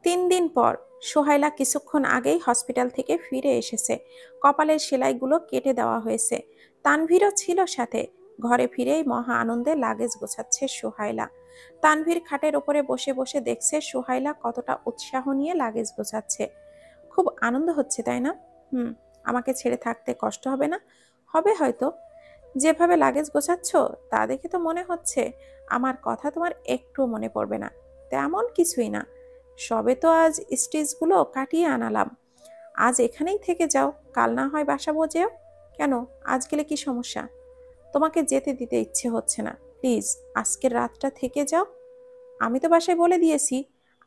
3 দিন পর সোহাইলা কিছুক্ষণ আগেই হসপিটাল থেকে ফিরে এসেছে। কপালের সেলাইগুলো কেটে দেওয়া হয়েছে। তানভীরও ছিল সাথে। ঘরে ফিরেই মহা আনন্দে লাগেজ গোছাচ্ছে সোহাইলা। তানভীর খাটের ওপরে বসে বসে দেখছে সোহাইলা কতটা উৎসাহ নিয়ে লাগেজ গোছাচ্ছে। খুব আনন্দ হচ্ছে তাই না? হুম। আমাকে ছেড়ে থাকতে কষ্ট হবে না? হবে হয়তো। যেভাবে লাগেজ গোছাচ্ছ তা দেখে তো মনে হচ্ছে আমার কথা তোমার একটু মনে পড়বে না। তেমন কিছুই না। সবে তো আজ স্টিচগুলো কাটিয়ে আনালাম। আজ এখানেই থেকে যাও, কাল না হয় বাসা যেও। কেন, আজ গেলে কি সমস্যা? তোমাকে যেতে দিতে ইচ্ছে হচ্ছে না। প্লিজ, আজকের রাতটা থেকে যাও। আমি তো বাসায় বলে দিয়েছি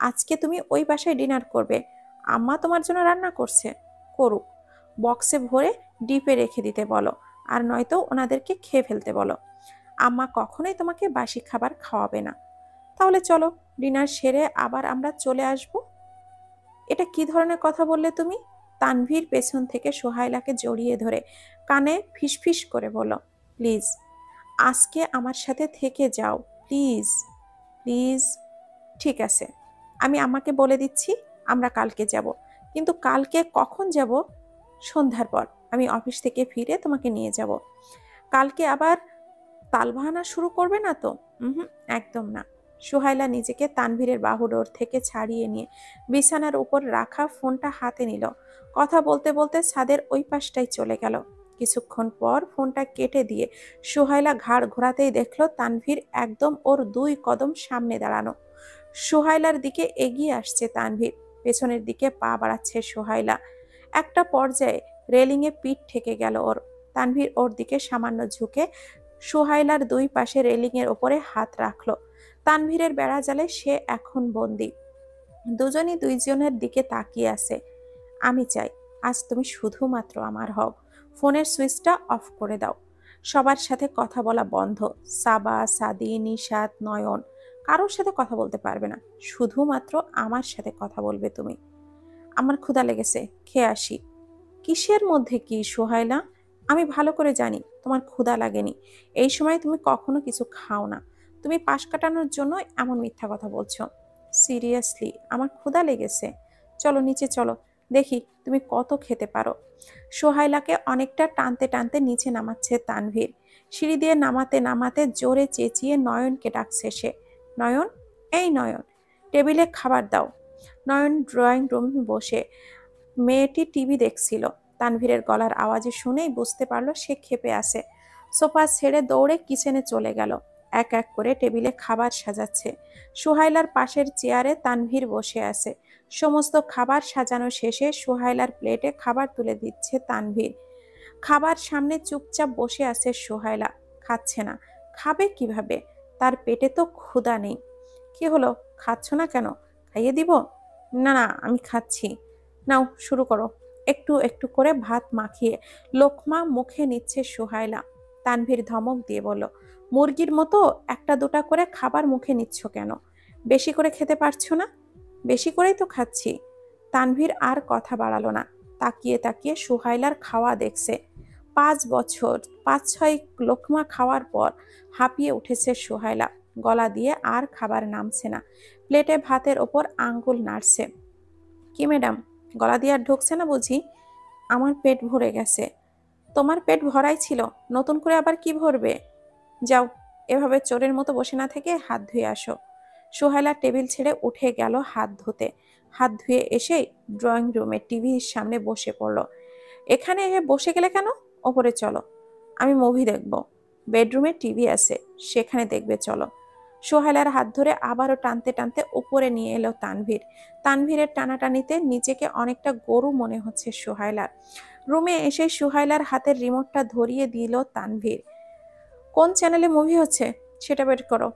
আজকে তুমি ওই বাসায় ডিনার করবে। আম্মা তোমার জন্য রান্না করছে, করুক। বক্সে ভরে ডিপে রেখে দিতে বলো, আর নয়তো ওনাদেরকে খেয়ে ফেলতে বলো। আম্মা কখনোই তোমাকে বাসি খাবার খাওয়াবে না। তাহলে চলো, ডিনার সেরে আবার আমরা চলে আসব। এটা কি ধরনের কথা বললে তুমি? তানভীর পেছন থেকে সোহাইলাকে জড়িয়ে ধরে কানে ফিসফিস করে বলল, প্লিজ, আজকে আমার সাথে থেকে যাও। Please, please. ঠিক আছে, আমি আমাকে বলে দিচ্ছি আমরা কালকে যাব। কিন্তু কালকে কখন যাব? সন্ধ্যার পর আমি অফিস থেকে ফিরে তোমাকে নিয়ে যাব। কালকে আবার তালবাহানা শুরু করবে না তো? হুম, একদম না। সুহাইলা নিজেকে তানভীরের বাহুডোর থেকে ছাড়িয়ে নিয়ে বিছানার উপর রাখা ফোনটা হাতে নিল। কথা বলতে বলতে ছাদের ওই পাশটাই চলে গেল। কিছুক্ষণ পর ফোনটা কেটে দিয়ে সুহাইলা ঘাড় ঘোরাতেই দেখলো তানভীর একদম ওর 2 কদম সামনে দাঁড়ানো। সুহাইলার দিকে এগিয়ে আসছে তানভীর। পেছনের দিকে পা বাড়াচ্ছে সুহাইলা। একটা পর্যায়ে রেলিংয়ে পিঠ ঠেকে গেল ওর। তানভীর ওর দিকে সামান্য ঝুঁকে সুহাইলার 2 পাশে রেলিংয়ের ওপরে হাত রাখলো। তানভীরের বেড়াজালে সে এখন বন্দী। দুজনই দুইজনের দিকে তাকিয়ে আছে। আমি চাই আজ তুমি শুধুমাত্র আমার হও। ফোনের সুইচটা অফ করে দাও। সবার সাথে কথা বলা বন্ধ। সাবা, সাদি, নিশাত, নয়ন কারোর সাথে কথা বলতে পারবে না। শুধুমাত্র আমার সাথে কথা বলবে তুমি। আমার ক্ষুধা লেগেছে, খেয়ে আসি। কিসের মধ্যে কি সোহাইলা? আমি ভালো করে জানি তোমার ক্ষুধা লাগেনি। এই সময় তুমি কখনো কিছু খাও না। তুমি পাশ কাটানোর জন্য এমন মিথ্যা কথা বলছো। সিরিয়াসলি আমার ক্ষুধা লেগেছে। চলো নিচে চলো, দেখি তুমি কত খেতে পারো। সোহাইলাকে অনেকটা টানতে টানতে নিচে নামাচ্ছে তানভীর। সিঁড়ি দিয়ে নামাতে নামাতে জোরে চেঁচিয়ে নয়নকে ডাকছে সে। নয়ন, এই নয়ন, টেবিলে খাবার দাও। নয়ন ড্রয়িং রুমে বসে মেয়েটি টিভি দেখছিল। তানভীরের গলার আওয়াজে শুনেই বুঝতে পারলো সে ক্ষেপে আছে। সোফা ছেড়ে দৌড়ে কিচেনে চলে গেল। এক এক করে টেবিলে খাবার সাজাচ্ছে। সুহাইলার পাশের চেয়ারে তানভীর বসে আছে। সমস্ত খাবার সাজানো শেষে সুহাইলার প্লেটে খাবার তুলে দিচ্ছে তানভীর। খাবার সামনে চুপচাপ বসে আছে সুহাইলা। খাচ্ছে না। খাবে কিভাবে? তার পেটে তো ক্ষুধা নেই। কি হলো, খাচ্ছ না কেন? খাইয়ে দিব? না না, আমি খাচ্ছি। নাও শুরু করো। একটু একটু করে ভাত মাখিয়ে লোকমা মুখে নিচ্ছে সুহাইলা। তানভীর ধমক দিয়ে বলল, মুরগির মতো একটা দুটা করে খাবার মুখে নিচ্ছ কেন? বেশি করে খেতে পারছো না? বেশি করেই তো খাচ্ছি। তানভীর আর কথা বাড়ালো না। তাকিয়ে তাকিয়ে সুহাইলার খাওয়া দেখছে। 5 বছর 5-6 লোকমা খাওয়ার পর হাঁপিয়ে উঠেছে সুহাইলা। গলা দিয়ে আর খাবার নামছে না। প্লেটে ভাতের ওপর আঙ্গুল নাড়ছে। কি ম্যাডাম, গলা দিয়ে আর ঢুকছে না বুঝি? আমার পেট ভরে গেছে। তোমার পেট ভরাই ছিল, নতুন করে আবার কি ভরবে? যাও, এভাবে চোরের মতো বসে না থেকে হাত ধুয়ে আসো। সোহেলা টেবিল ছেড়ে উঠে গেল হাত ধুতে। হাত ধুয়ে এসেই ড্রয়িং রুমে টিভির সামনে বসে পড়ল। এখানে বসে গেলে কেন? ওপরে চলো, আমি মুভি দেখব। বেডরুমে টিভি আছে, সেখানে দেখবে চলো। সোহেলার হাত ধরে আবারও টানতে টানতে উপরে নিয়ে এলো তানভীর। তানভীরের টানাটানিতে নিজেকে অনেকটা গরু মনে হচ্ছে সোহেলার। রুমে এসে সোহেলার হাতের রিমোটটা ধরিয়ে দিল তানভীর। কোন চ্যানেলে মুভি হচ্ছে সেটা বের করো।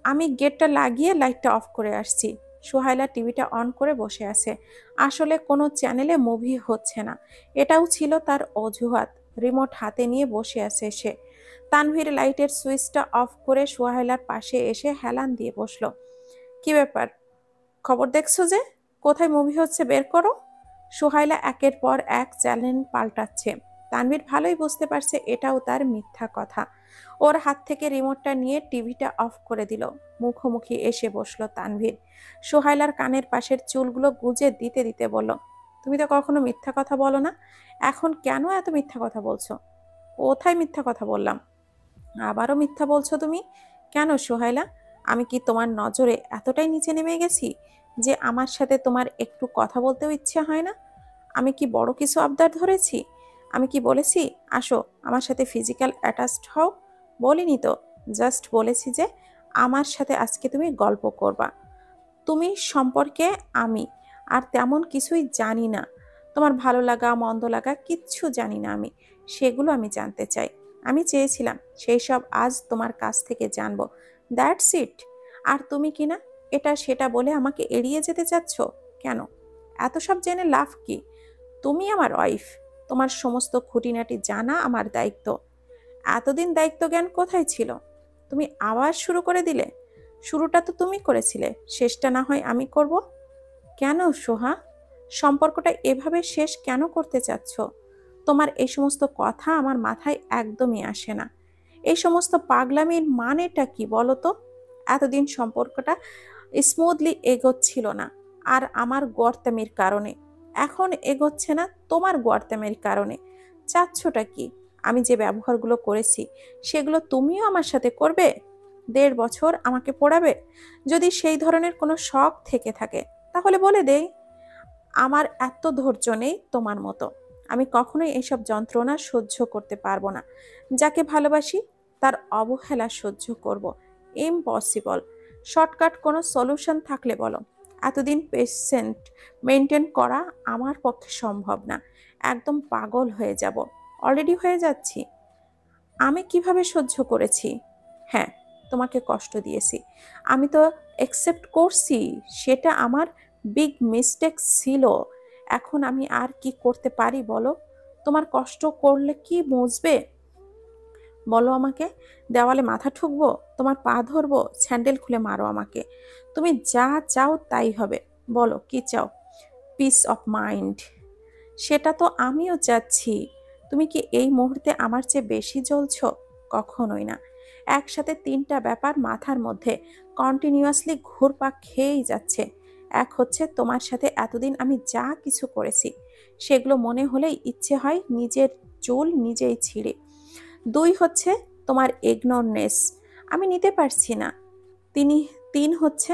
আমি গেটটা লাগিয়ে লাইটটা অফ করে আসছি। সোহাইলা টিভিটা অন করে বসে আছে। আসলে কোনো চ্যানেলে মুভি হচ্ছে না, এটাও ছিল তার অজুহাত। রিমোট হাতে নিয়ে বসে আছে সে। তানভীর লাইটের সুইচটা অফ করে সোহাইলার পাশে এসে হেলান দিয়ে বসলো। কি ব্যাপার, খবর দেখছো যে? কোথায় মুভি হচ্ছে বের করো। সোহাইলা একের পর এক চ্যানেল পাল্টাচ্ছে। তানভীর ভালোই বুঝতে পারছে এটাও তার মিথ্যা কথা। ওর হাত থেকে রিমোটটা নিয়ে টিভিটা অফ করে দিল। মুখোমুখি এসে বসলো তানভীর। সোহাইলার কানের পাশের চুলগুলো গুজে দিতে দিতে বলল, তুমি তো কখনো মিথ্যা কথা বলো না, এখন কেন এত মিথ্যা কথা বলছো? কোথায় মিথ্যা কথা বললাম? আবারও মিথ্যা বলছো তুমি? কেন সোহাইলা? আমি কি তোমার নজরে এতটাই নিচে নেমে গেছি যে আমার সাথে তোমার একটু কথা বলতেও ইচ্ছে হয় না? আমি কি বড় কিছু আবদার ধরেছি? আমি কি বলেছি আসো আমার সাথে ফিজিক্যাল অ্যাটাচড হও? বলিনি তো। জাস্ট বলেছি যে আমার সাথে আজকে তুমি গল্প করবা। তুমি সম্পর্কে আমি আর তেমন কিছুই জানি না। তোমার ভালো লাগা মন্দ লাগা কিচ্ছু জানি না আমি। সেগুলো আমি জানতে চাই। আমি চেয়েছিলাম সেই সব আজ তোমার কাছ থেকে জানবো। That's it. আর তুমি কিনা এটা সেটা বলে আমাকে এড়িয়ে যেতে চাচ্ছ কেন? এত সব জেনে লাভ কি? তুমি আমার ওয়াইফ। তোমার সমস্ত খুঁটিনাটি জানা আমার দায়িত্ব। এতদিন দায়িত্ব জ্ঞান কোথায় ছিল? তুমি আবার শুরু করে দিলে। শুরুটা তো তুমি করেছিলে, শেষটা না হয় আমি করব? কেন সোহা? সম্পর্কটা এভাবে শেষ কেন করতে চাচ্ছ? তোমার এই সমস্ত কথা আমার মাথায় একদমই আসে না। এই সমস্ত পাগলামির মানেটা কি বলো তো? এতদিন সম্পর্কটা স্মুথলি এগোচ্ছিল না আর আমার গর্তামির কারণে। এখন এগোচ্ছে না তোমার গর্তামির কারণে। চাচ্ছটা কি? আমি যে ব্যবহারগুলো করেছি সেগুলো তুমিও আমার সাথে করবে? 1.5 বছর আমাকে পোড়াবে? যদি সেই ধরনের কোনো শখ থেকে থাকে তাহলে বলে দেই। আমার এত ধৈর্য নেই তোমার মতো। আমি কখনোই এইসব যন্ত্রণা সহ্য করতে পারবো না। যাকে ভালোবাসি তার অবহেলা সহ্য করব? ইম্পসিবল। শর্টকাট কোনো সলিউশন থাকলে বলো। এতদিন পেশেন্ট মেনটেন করা আমার পক্ষে সম্ভব না। একদম পাগল হয়ে যাব। অলরেডি হয়ে যাচ্ছি। আমি কিভাবে সহ্য করেছি? হ্যাঁ, তোমাকে কষ্ট দিয়েছি। আমি তো অ্যাকসেপ্ট করছি সেটা আমার বিগ মিস্টেক ছিল। এখন আমি আর কি করতে পারি বলো? তোমার কষ্ট করলে কি মুছবে? বলো আমাকে। দেওয়ালে মাথা ঠুকবো? তোমার পা ধরবো? স্যান্ডেল খুলে মারো আমাকে। তুমি যা চাও তাই হবে। বলো কি চাও? Piece of mind. সেটা তো আমিও চাচ্ছি। তুমি কি এই মুহূর্তে আমার চেয়ে বেশি জ্বলছো? কখনোই না। একসাথে 3টা ব্যাপার মাথার মধ্যে কন্টিনিউয়াসলি ঘুরপাক খেয়েই যাচ্ছে। এক হচ্ছে তোমার সাথে এতদিন আমি যা কিছু করেছি সেগুলো মনে হলেই ইচ্ছে হয় নিজের চুল নিজেই ছিঁড়ে। 2 হচ্ছে তোমার ইগনোরনেস, আমি নিতে পারছি না। তিনি 3 হচ্ছে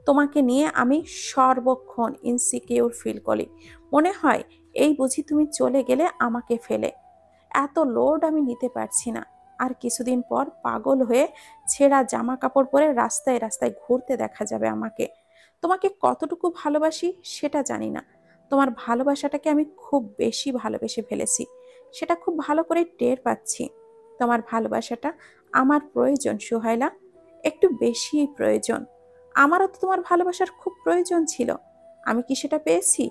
তোমাকে নিয়ে আমি সর্বক্ষণ ইনসিকিউর ফিল করি। মনে হয় এই বুঝি তুমি চলে গেলে আমাকে ফেলে। এত লোড আমি নিতে পারছি না। আর কিছুদিন পর পাগল হয়ে ছেঁড়া জামা কাপড় পরে রাস্তায় রাস্তায় ঘুরতে দেখা যাবে আমাকে। তোমাকে কতটুকু ভালোবাসি সেটা জানি না। তোমার ভালোবাসাটাকে আমি খুব বেশি ভালোবেসে ফেলেছি, সেটা খুব ভালো করে টের পাচ্ছি। তোমার ভালোবাসাটা আমার প্রয়োজন সুহাইলা, একটু বেশিই প্রয়োজন। আমারও তো তোমার ভালোবাসার খুব প্রয়োজন ছিল। আমি কি সেটা পেয়েছি?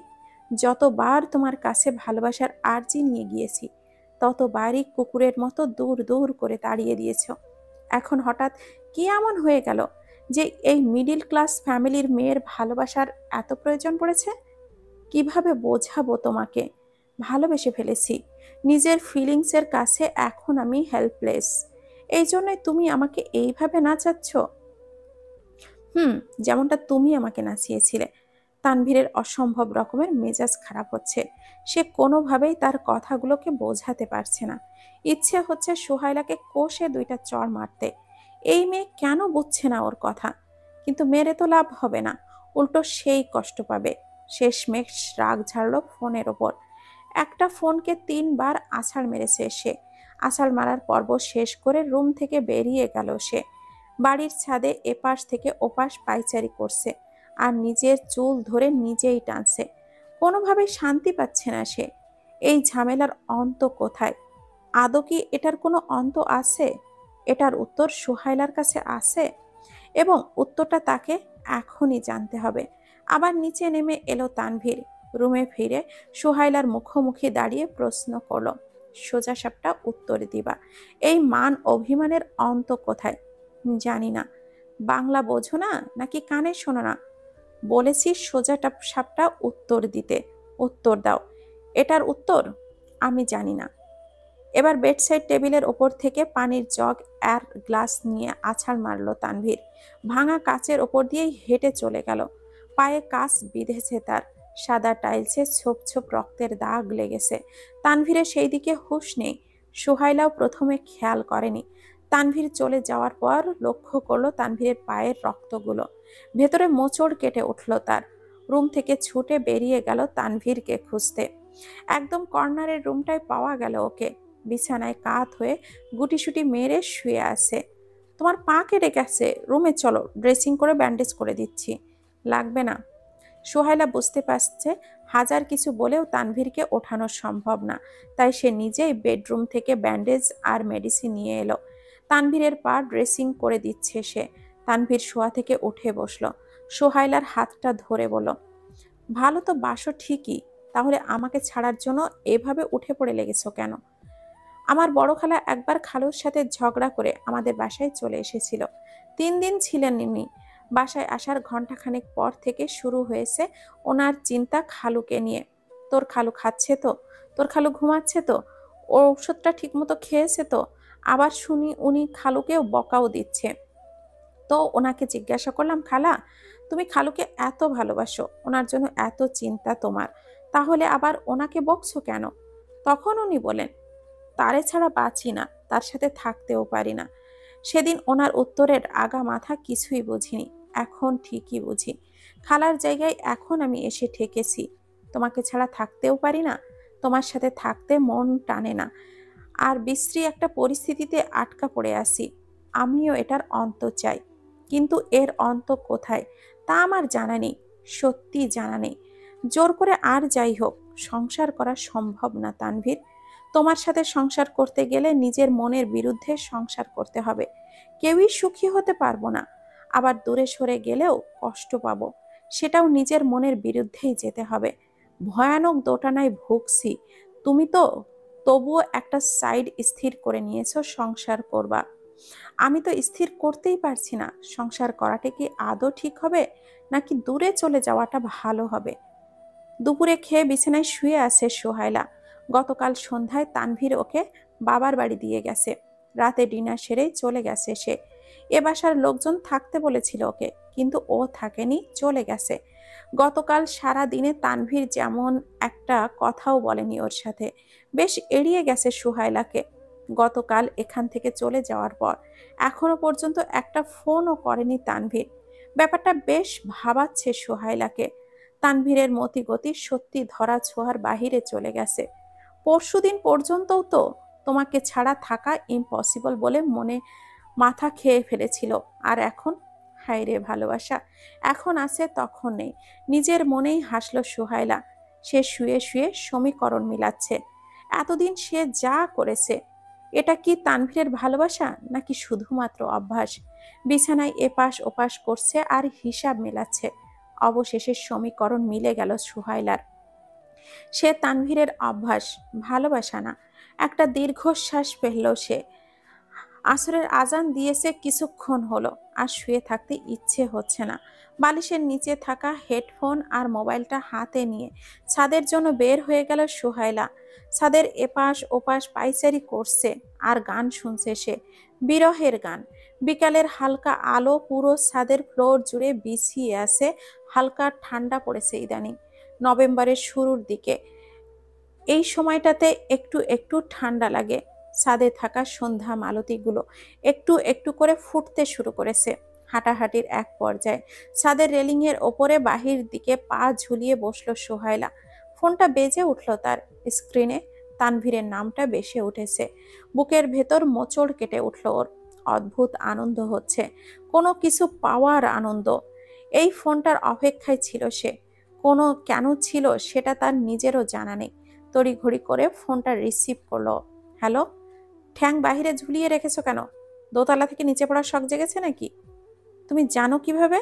যতবার তোমার কাছে ভালোবাসার আর্জি নিয়ে গিয়েছি ততবারই কুকুরের মতো দূর দূর করে তাড়িয়ে দিয়েছ। এখন হঠাৎ কি এমন হয়ে গেল যে এই মিডিল ক্লাস ফ্যামিলির মেয়ের ভালোবাসার এত প্রয়োজন পড়েছে? কিভাবে বোঝাবো তোমাকে? ভালোবেসে ফেলেছি। নিজের ফিলিংসের কাছে এখন আমি হেল্পলেস। এই জন্যই তুমি আমাকে এইভাবে নাচাচ্ছ। হুম, যেমনটা তুমি আমাকে নাচিয়েছিলে। তানভীরের অসম্ভব রকমের মেজাজ খারাপ হচ্ছে। সে কোনোভাবেই তার কথাগুলোকে বোঝাতে পারছে না। ইচ্ছে হচ্ছে সোহাইলাকে কষে 2টা চড় মারতে। এই মেয়ে কেন বুঝছে না ওর কথা? কিন্তু মেরে তো লাভ হবে না, উল্টো সেই কষ্ট পাবে। শেষমেশ রাগ ঝাড়ল ফোনের ওপর। একটা ফোনকে 3বার আছাড় মেরেছে সে। আছাড় মারার পর্ব শেষ করে রুম থেকে বেরিয়ে গেল সে। বাড়ির ছাদে এপাশ থেকে ওপাশ পায়চারি করছে আর নিজের চুল ধরে নিজেই টানছে। কোনোভাবেই শান্তি পাচ্ছে না সে। এই ঝামেলার অন্ত কোথায়? আদৌ কি এটার কোনো অন্ত আছে? এটার উত্তর সুহাইলার কাছে আছে এবং উত্তরটা তাকে এখনই জানতে হবে। আবার নিচে নেমে এলো তানভীর। রুমে ফিরে সুহাইলার মুখোমুখি দাঁড়িয়ে প্রশ্ন করলো, সোজা সাপটা উত্তর দিবা। এই মান অভিমানের অন্ত কোথায়? জানি না। বাংলা বোঝো না নাকি কানে শোনো না? বলেছি সোজা সাপটা উত্তর দিতে। উত্তর দাও। এটার উত্তর আমি জানি না। এবার বেডসাইড টেবিলের ওপর থেকে পানির জগ আর গ্লাস নিয়ে আছাড় মারল তানভীর। ভাঙা কাচের ওপর দিয়েই হেঁটে চলে গেল। পায়ে কাচ বিঁধেছে তার, সাদা টাইলসে ছোপ ছোপ রক্তের দাগ লেগেছে। তানভীরের সেই দিকে হুঁশ নেই। সুহাইলাও প্রথমে খেয়াল করেনি। তানভীর চলে যাওয়ার পর লক্ষ্য করলো তানভীরের পায়ের রক্তগুলো। ভেতরে মোচড় কেটে উঠল তার। রুম থেকে ছুটে বেরিয়ে গেল তানভীরকে খুঁজতে। একদম কর্নারের রুমটায় পাওয়া গেল ওকে। বিছানায় কাত হয়ে গুটিসুটি মেরে শুয়ে আছে। তোমার পা কেটে গেছে, রুমে চলো, ড্রেসিং করে ব্যান্ডেজ করে দিচ্ছি। লাগবে না। সোহাইলা বুঝতে পারছে হাজার কিছু বলেও তানভীরকে ওঠানো সম্ভব না, তাই সে নিজেই বেডরুম থেকে ব্যান্ডেজ আর মেডিসিন নিয়ে এলো। তানভীরের পা ড্রেসিং করে দিচ্ছে সে। তানভীর শোয়া থেকে উঠে বসলো। সোহাইলার হাতটা ধরে বলল, ভালো তো বাসো ঠিকই, তাহলে আমাকে ছাড়ার জন্য এভাবে উঠে পড়ে লেগেছো কেন? আমার বড় খালা একবার খালুর সাথে ঝগড়া করে আমাদের বাসায় চলে এসেছিল। 3 দিন ছিলেন উনি। বাসায় আসার ঘন্টাখানেক পর থেকে শুরু হয়েছে ওনার চিন্তা খালুকে নিয়ে। তোর খালু খাচ্ছে তো, তোর খালু ঘুমাচ্ছে তো, ও ওষুধটা ঠিকমতো খেয়েছে তো। আবার শুনি উনি খালুকেও বকাও দিচ্ছে। তো ওনাকে জিজ্ঞাসা করলাম, খালা তুমি খালুকে এত ভালোবাসো, ওনার জন্য এত চিন্তা তোমার, তাহলে আবার ওনাকে বকছো কেন? তখন উনি বলেন, তারে ছাড়া বাঁচি না, তার সাথে থাকতেও পারি না। সেদিন ওনার উত্তরের আগা মাথা কিছুই বুঝিনি, এখন ঠিকই বুঝি। খালার জায়গায় এখন আমি এসে ঠেকেছি। তোমাকে ছাড়া থাকতেও পারি না, তোমার সাথে থাকতে মন টানে না, আর বিশ্রী একটা পরিস্থিতিতে আটকা পড়ে আছি। আমিও এটার অন্ত চাই, কিন্তু এর অন্ত কোথায় তা আমার জানা নেই, সত্যি জানা নেই। জোর করে আর যাই হোক সংসার করা সম্ভব না তানভীর। তোমার সাথে সংসার করতে গেলে নিজের মনের বিরুদ্ধে সংসার করতে হবে। কেউই সুখী হতে পারবো না। আবার দূরে সরে গেলেও কষ্ট পাবো, সেটাও নিজের মনের বিরুদ্ধেই যেতে হবে। ভয়ানক দোটানায় ভুগছি। তুমি তো তবুও একটা সাইড স্থির করে নিয়েছো, সংসার করবা। আমি তো স্থির করতেই পারছি না সংসার করাটা কি আদৌ ঠিক হবে, নাকি দূরে চলে যাওয়াটা ভালো হবে। দুপুরে খেয়ে বিছানায় শুয়ে আছে সোহাইলা। গতকাল সন্ধ্যায় তানভীর ওকে বাবার বাড়ি দিয়ে গেছে। রাতে ডিনার সেরেই চলে গেছে সে। এ বাসার লোকজন থাকতে বলেছিল ওকে, কিন্তু ও থাকেনি, চলে গেছে। গতকাল সারা দিনে তানভীর যেমন একটা কথাও বলেনি ওর সাথে, বেশ এড়িয়ে গেছে সুহাইলাকে। গতকাল এখান থেকে চলে যাওয়ার পর এখনো পর্যন্ত একটা ফোনও করেনি তানভীর। ব্যাপারটা বেশ ভাবাচ্ছে সুহাইলাকে। তানভীরের মতিগতি সত্যি ধরা ছোঁয়ার বাহিরে চলে গেছে। পরশুদিন পর্যন্তও তো তোমাকে ছাড়া থাকা ইম্পসিবল বলে মনে মাথা খেয়ে ফেলেছিল, আর এখন? হায় রে ভালোবাসা, এখন আছে তখন নেই। নিজের মনেই হাসল সুহাইলা। সে শুয়ে শুয়ে সমীকরণ মিলাচ্ছে। এতদিন সে যা করেছে, এটা কি তানভীরের ভালোবাসা নাকি শুধুমাত্র অভ্যাস? বিছানায় এপাশ ওপাশ করছে আর হিসাব মেলাচ্ছে। অবশেষে সমীকরণ মিলে গেল সুহাইলার। সে তানভীরের অভ্যাস, ভালোবাসা না। একটা দীর্ঘশ্বাস ফেলল সে। আসরের আজান দিয়েছে কিছুক্ষণ হলো, আর শুয়ে থাকতে ইচ্ছে হচ্ছে না। বালিশের নিচে থাকা হেডফোন আর মোবাইলটা হাতে নিয়ে ছাদের জন্য বের হয়ে গেল সুহাইলা। ছাদের এপাশ ওপাশ পাইচারি করছে আর গান শুনছে সে, বিরহের গান। বিকালের হালকা আলো পুরো ছাদের ফ্লোর জুড়ে বিছিয়ে আছে। হালকা ঠান্ডা পড়েছে ইদানিং, নভেম্বরের শুরুর দিকে। এই সময়টাতে একটু একটু ঠান্ডা লাগে। ছাদে থাকা সন্ধ্যা মালতীগুলো একটু একটু করে ফুটতে শুরু করেছে। হাঁটাহাঁটির এক পর্যায়ে ছাদের রেলিংয়ের ওপরে বাহির দিকে পা ঝুলিয়ে বসলো সোহাইলা। ফোনটা বেজে উঠল তার। স্ক্রিনে তানভীরের নামটা ভেসে উঠেছে। বুকের ভেতর মোচড় কেটে উঠল ওর। অদ্ভুত আনন্দ হচ্ছে, কোনো কিছু পাওয়ার আনন্দ। এই ফোনটার অপেক্ষায় ছিল সে। কোনো কেন ছিল সেটা তার নিজেরও জানা নেই। তড়িঘড়ি করে ফোনটা রিসিভ করলো। হ্যালো। ঠ্যাং বাহিরে ঝুলিয়ে রেখেছো কেন? দোতলা থেকে নিচে পড়ার শখ জেগেছে নাকি? তুমি জানো কিভাবে?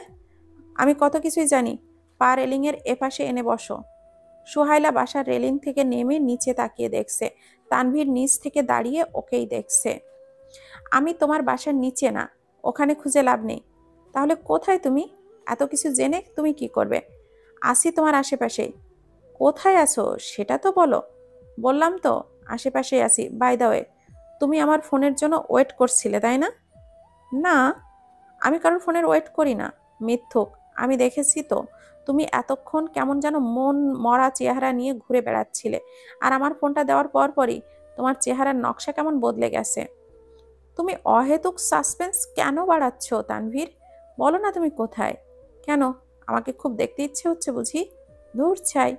আমি কত কিছুই জানি। পা রেলিংয়ের এপাশে এনে বসো। সোহাইলা বাসার রেলিং থেকে নেমে নিচে তাকিয়ে দেখছে। তানভীর নিচ থেকে দাঁড়িয়ে ওকেই দেখছে। আমি তোমার বাসার নিচে না, ওখানে খুঁজে লাভ নেই। তাহলে কোথায় তুমি? এত কিছু জেনে তুমি কি করবে? আসি তোমার আশেপাশেই। কোথায় আছো সেটা তো বলো। বললাম তো, আশেপাশেই আছি। বাই দ্য ওয়ে, তুমি আমার ফোনের জন্য ওয়েট করছিলে, তাই না? না, আমি কারোর ফোনের ওয়েট করি না। মিথ্যুক, আমি দেখেছি তো। তুমি এতক্ষণ কেমন যেন মন মরা চেহারা নিয়ে ঘুরে বেড়াচ্ছিলে, আর আমার ফোনটা দেওয়ার পরপরই তোমার চেহারার নকশা কেমন বদলে গেছে। তুমি অহেতুক সাসপেন্স কেন বাড়াচ্ছ তানভীর? বলো না তুমি কোথায়। কেন, আমাকে খুব দেখতে ইচ্ছে হচ্ছে বুঝি? দূর ছাই।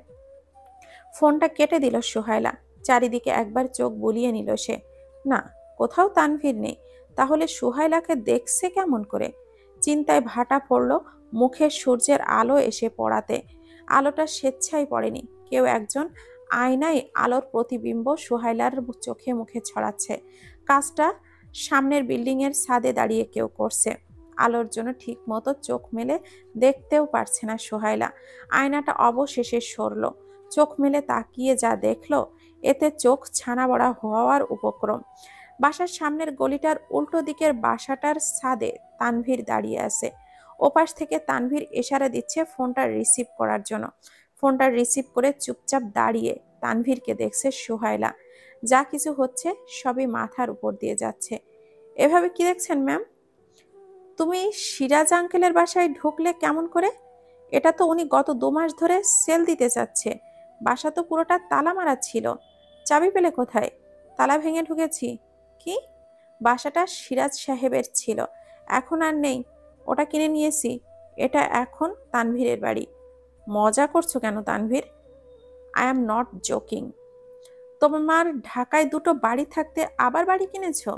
ফোনটা কেটে দিল সুহাইলা। চারিদিকে একবার চোখ বুলিয়ে নিল সে। না, কোথাও তানভীর নেই। তাহলে সুহাইলাকে দেখছে কেমন করে? চিন্তায় ভাটা পড়ল। মুখে সূর্যের আলো এসে পড়াতে আলোটা স্বেচ্ছায় পড়েনি, কেউ একজন আয়নায় আলোর প্রতিবিম্ব সুহাইলার চোখে মুখে ছড়াচ্ছে। কাজটা সামনের বিল্ডিং এর ছাদে দাঁড়িয়ে কেউ করছে। আলোর জন্য ঠিক মতো চোখ মেলে দেখতেও পারছে না সুহাইলা। আয়নাটা অবশেষে সরল। চোখ মেলে তাকিয়ে যা দেখলো, এতে চোখ ছানা বড়া হওয়ার উপক্রম। বাসার সামনের গলিটার উল্টো দিকের বাসাটার ছাদে তানভীর দাঁড়িয়ে আছে। ওপাশ থেকে তানভীর ইশারা দিচ্ছে ফোনটা রিসিভ করার জন্য। ফোনটা রিসিভ করে চুপচাপ দাঁড়িয়ে তানভীরকে দেখছে সুহাইলা। যা কিছু হচ্ছে সবই মাথার উপর দিয়ে যাচ্ছে। এভাবে কি দেখছেন ম্যাম? তুমি সিরাজ আঙ্কেলের বাসায় ঢুকলে কেমন করে? এটা তো উনি গত 2 মাস ধরে সেল দিতে চাচ্ছে। বাসা তো পুরোটা তালা মারা ছিল। চাবি পেলে কোথায়? তালা ভেঙে ঢুকেছি। কি? বাসাটা সিরাজ সাহেবের ছিল, এখন আর নেই। ওটা কিনে নিয়েছি। এটা এখন তানভীরের বাড়ি। মজা করছো কেন Tanvir? I am not joking. তোমার ঢাকায় দুটো বাড়ি থাকতে আবার বাড়ি কিনেছো?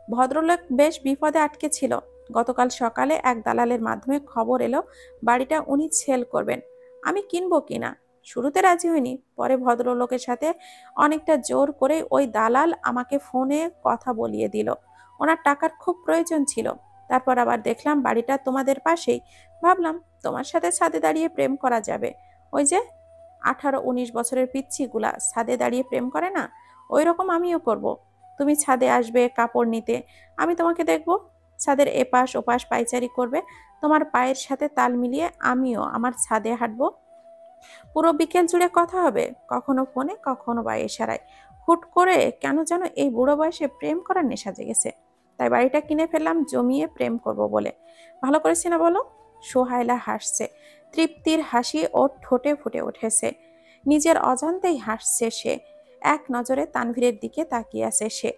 ভদ্রলোক বেশ বিপদে আটকে ছিল। গতকাল সকালে এক দালালের মাধ্যমে খবর এলো বাড়িটা উনি সেল করবেন। আমি কিনবো কিনা শুরুতে রাজি হইনি, পরে ভদ্রলোকের সাথে অনেকটা জোর করে ওই দালাল আমাকে ফোনে কথা বলিয়ে দিল। ওনার টাকার খুব প্রয়োজন ছিল। তারপর আবার দেখলাম বাড়িটা তোমাদের পাশেই। ভাবলাম তোমার সাথে ছাদে দাঁড়িয়ে প্রেম করা যাবে। ওই যে 18-19 বছরের পিচ্ছিগুলা ছাদে দাঁড়িয়ে প্রেম করে না, ওই রকম আমিও করব। তুমি ছাদে আসবে কাপড় নিতে, আমি তোমাকে দেখব। ছাদের এপাশ ওপাশ পায়চারি করবে, তোমার পায়ের সাথে তাল মিলিয়ে আমিও আমার ছাদে হাঁটবো। পুরো বিকেল জুড়ে কথা হবে, কখনো ফোনে কখনো বা ইশারায়। হুট করে কেন যেন এই বুড়ো বয়সে প্রেম করার নেশা জেগেছে। তাই বাড়িটা কিনে ফেললাম জমিয়ে প্রেম করব বলে। ভালো করেছি না বলো? সোহাইলা হাসছে। তৃপ্তির হাসি ওর ঠোঁটে ফুটে উঠেছে। নিজের অজান্তেই হাসছে সে। এক নজরে তানভীরের দিকে তাকিয়ে আছে সে।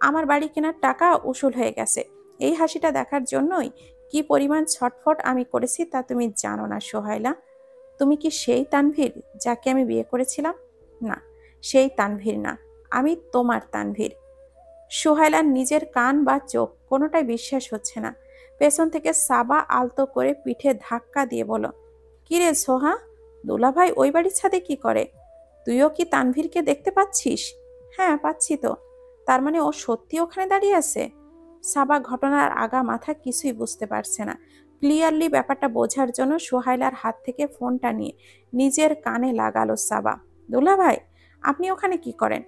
আমার বাড়ি কেনার টাকা উসুল হয়ে গেছে। এই হাসিটা দেখার জন্যই কি পরিমাণ ছটফট আমি করেছি তা তুমি জানো না সোহাইলা। তুমি কি সেই তানভীর যাকে আমি বিয়ে করেছিলাম? না, সেই তানভীর না। আমি তোমার তানভীর। সুহাইলার নিজের কান বা চোখ কোনোটাই বিশ্বাস হচ্ছে না। পেছন থেকে সাবা আলতো করে পিঠে ধাক্কা দিয়ে বলো, কিরে সোহা, দুলাভাই ওই বাড়ির ছাদে কি করে? তুইও কি তানভীরকে দেখতে পাচ্ছিস? হ্যাঁ, পাচ্ছি তো। তার মানে ও সত্যি ওখানে দাঁড়িয়ে আছে? সাবা ঘটনার আগা মাথা কিছুই বুঝতে পারছে না। ক্লিয়ারলি ব্যাপারটা বোঝার জন্য সোহাইলার হাত থেকে ফোনটা নিয়ে নিজের কানে লাগালো সাবা। দুলাভাই, আপনি ওখানে কি করেন?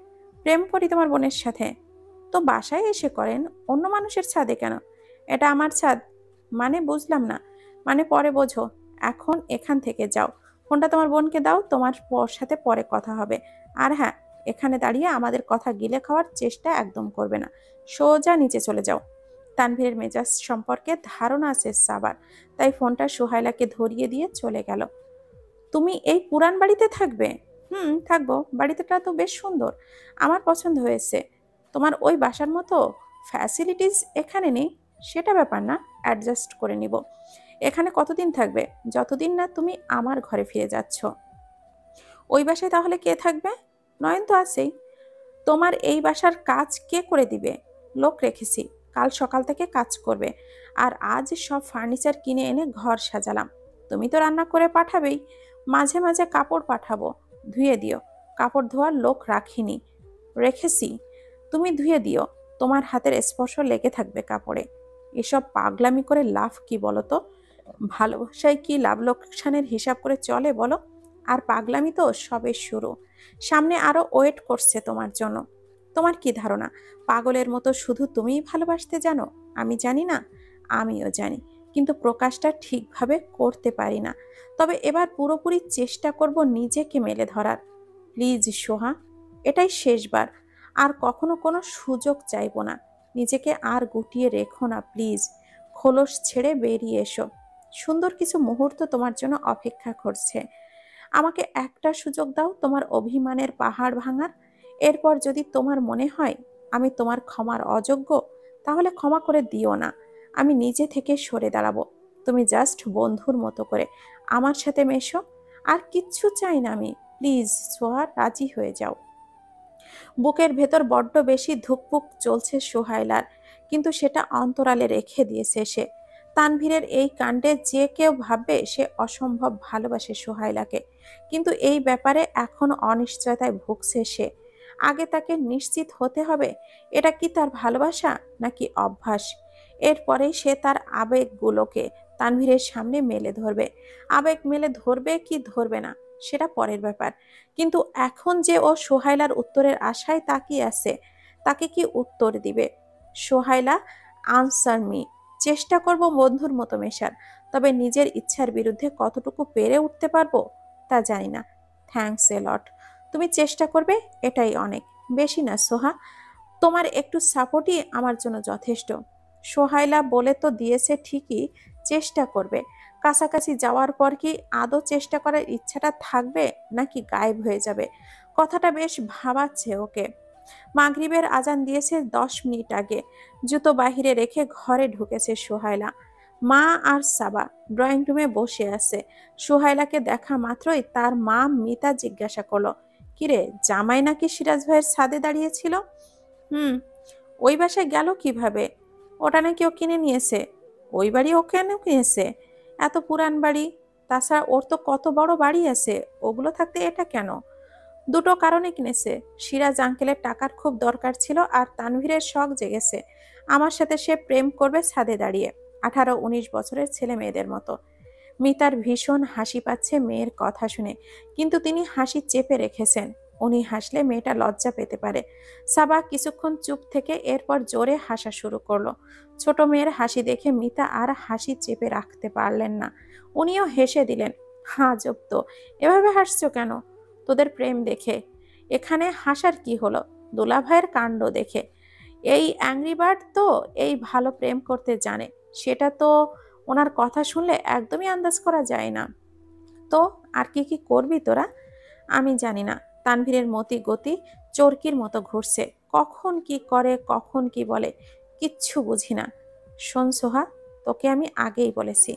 প্রেম করি তোমার বোনের সাথে। তো বাসায় এসে করেন, অন্য মানুষের ছাদে কেন? এটা আমার ছাদ। মানে বুঝলাম না। মানে পরে বোঝো। এখন এখান থেকে যাও। ফোনটা তোমার বোনকে দাও, তোমার সাথে পরে কথা হবে। আর হ্যাঁ, এখানে দাঁড়িয়ে আমাদের কথা গিলে খাওয়ার চেষ্টা একদম করবে না। সোজা নিচে চলে যাও। তানভীরের মেজাজ সম্পর্কে ধারণা আছে সাবার, তাই ফোনটা সুহাইলাকে ধরিয়ে দিয়ে চলে গেল। তুমি এই পুরান বাড়িতে থাকবে? হুম, থাকবো। বাড়িটা তো বেশ সুন্দর, আমার পছন্দ হয়েছে। তোমার ওই বাসার মতো ফ্যাসিলিটিস এখানে নেই। সেটা ব্যাপার না, অ্যাডজাস্ট করে নিব। এখানে কতদিন থাকবে? যতদিন না তুমি আমার ঘরে ফিরে যাচ্ছ। ওই বাসায় তাহলে কে থাকবে? নয়ন তো আছেই। তোমার এই বাসার কাজ কে করে দিবে? লোক রেখেছি, কাল সকাল থেকে কাজ করবে। আর আজ সব ফার্নিচার কিনে এনে ঘর সাজালাম। তুমি তো রান্না করে পাঠাবেই, মাঝে মাঝে কাপড় পাঠাবো, ধুয়ে দিও। কাপড় ধোয়ার লোক রাখিনি, রেখেছি, তুমি ধুয়ে দিও। তোমার হাতের স্পর্শ লেগে থাকবে কাপড়ে। এসব পাগলামি করে লাভ কি বলো তো? ভালোবাসায় কি লাভ লোকসানের হিসাব করে চলে বলো? আর পাগলামি তো সবে শুরু। সামনে আরো ওয়েট করছে তোমার জন্য। তোমার কি ধারণা পাগলের মতো শুধু তুমিই ভালোবাসতে জানো? আমি জানি না? আমিও জানি, কিন্তু প্রকাশটা ঠিকভাবে করতে পারি না। তবে এবার পুরোপুরি চেষ্টা করব নিজেকে মেলে ধরার। প্লিজ সোহা। এটাই শেষবার, আর কখনো কোনো সুযোগ চাইবো না। নিজেকে আর গুটিয়ে রেখো না প্লিজ। খোলস ছেড়ে বেরিয়ে এসো। সুন্দর কিছু মুহূর্ত তোমার জন্য অপেক্ষা করছে। আমাকে একটা সুযোগ দাও তোমার অভিমানের পাহাড় ভাঙার। এরপর যদি তোমার মনে হয় আমি তোমার ক্ষমার অযোগ্য, তাহলে ক্ষমা করে দিও না। আমি নিজে থেকে সরে দাঁড়াবো। তুমি জাস্ট বন্ধুর মতো করে আমার সাথে মেশো। আর কিচ্ছু চাই না আমি। প্লিজ সোহা, রাজি হয়ে যাও। বুকের ভেতর বড্ড বেশি ধুকপুক চলছে সোহাইলার, কিন্তু সেটা অন্তরালে রেখে দিয়েছে সে। তানভীরের এই কাণ্ডে যে কেউ ভাববে সে অসম্ভব ভালোবাসে সোহাইলাকে, কিন্তু এই ব্যাপারে এখনো অনিশ্চয়তায় ভুগছে সে। আগে তাকে নিশ্চিত হতে হবে এটা কি তার ভালোবাসা নাকি অভ্যাস। এরপরেই সে তার আবেগগুলোকে তানভীরের সামনে মেলে ধরবে। আবেগ মেলে ধরবে কি ধরবে না সেটা পরের ব্যাপার, কিন্তু এখন যে ও সোহাইলার উত্তরের আশায় তাকিয়ে আছে, তাকে কি উত্তর দিবে? সোহাইলা, আনসার মি। চেষ্টা করব বন্ধুর মতো মেশার, তবে নিজের ইচ্ছার বিরুদ্ধে কতটুকু পেরে উঠতে পারবো তা জানি না। থ্যাঙ্কস এ লট। তুমি চেষ্টা করবে, এটাই অনেক। বেশি না সোহা, তোমার একটু সাপোর্টই আমার জন্য যথেষ্ট। সোহাইলা বলে তো দিয়েছে ঠিকই, চেষ্টা করবে। কাছাকাছি যাওয়ার পর কি আদৌ চেষ্টা করার ইচ্ছাটা থাকবে নাকি গায়েব হয়ে যাবে? কথাটা বেশ ভাবাচ্ছে ওকে। মাগরিবের আজান দিয়েছে 10 মিনিট আগে। জুতো বাহিরে রেখে ঘরে ঢুকেছে সোহাইলা। মা আর সাবা ড্রয়িং রুমে বসে আছে। সোহাইলাকে দেখা মাত্রই তার মা মিতা জিজ্ঞাসা করলো, কিরে, জামাই নাকি সিরাজ ভাইয়ের ছাদে দাঁড়িয়েছিল? হুম। ওই বাসায় গেল কিভাবে? ওটা নাকি ও কিনে নিয়েছে। ওই বাড়ি ও কেন কিনেছে? এত পুরান বাড়ি। তাছাড়া ওর তো কত বড় বাড়ি আছে, ওগুলো থাকতে এটা কেন? দুটো কারণে কিনেছে। সিরাজ আঙ্কেলের টাকার খুব দরকার ছিল, আর তানভীরের শখ জেগেছে আমার সাথে সে প্রেম করবে ছাদে দাঁড়িয়ে, 18-19 বছরের ছেলে মেয়েদের মতো। মিতার ভীষণ হাসি পাচ্ছে মেয়ের কথা শুনে, কিন্তু তিনি হাসি চেপে রেখেছেন। উনি হাসলে মেয়েটা লজ্জা পেতে পারে। সাবা কিছুক্ষণ চুপ থেকে এরপর জোরে হাসা শুরু করলো। ছোট মেয়ের হাসি দেখে মিতা আর হাসি চেপে রাখতে পারলেন না। উনিও হেসে দিলেন। আজব তো, এভাবে হাসছো কেন? তোদের প্রেম দেখে। এখানে হাসার কি হলো? দুলাভাইয়ের কাণ্ড দেখে। এই অ্যাংরি বার্ড তো এই ভালো প্রেম করতে জানে, সেটা তো ওনার কথা শুনলে একদমই আন্দাজ করা যায় না। তো আর কি কি করবি তোরা? আমি জানি না। তানভীরের মতি গতি চরকির মতো ঘুরছে। কখন কি করে, কখন কি বলে, কিচ্ছু বুঝি না। শোন সোহা, তোকে আমি আগেই বলেছি,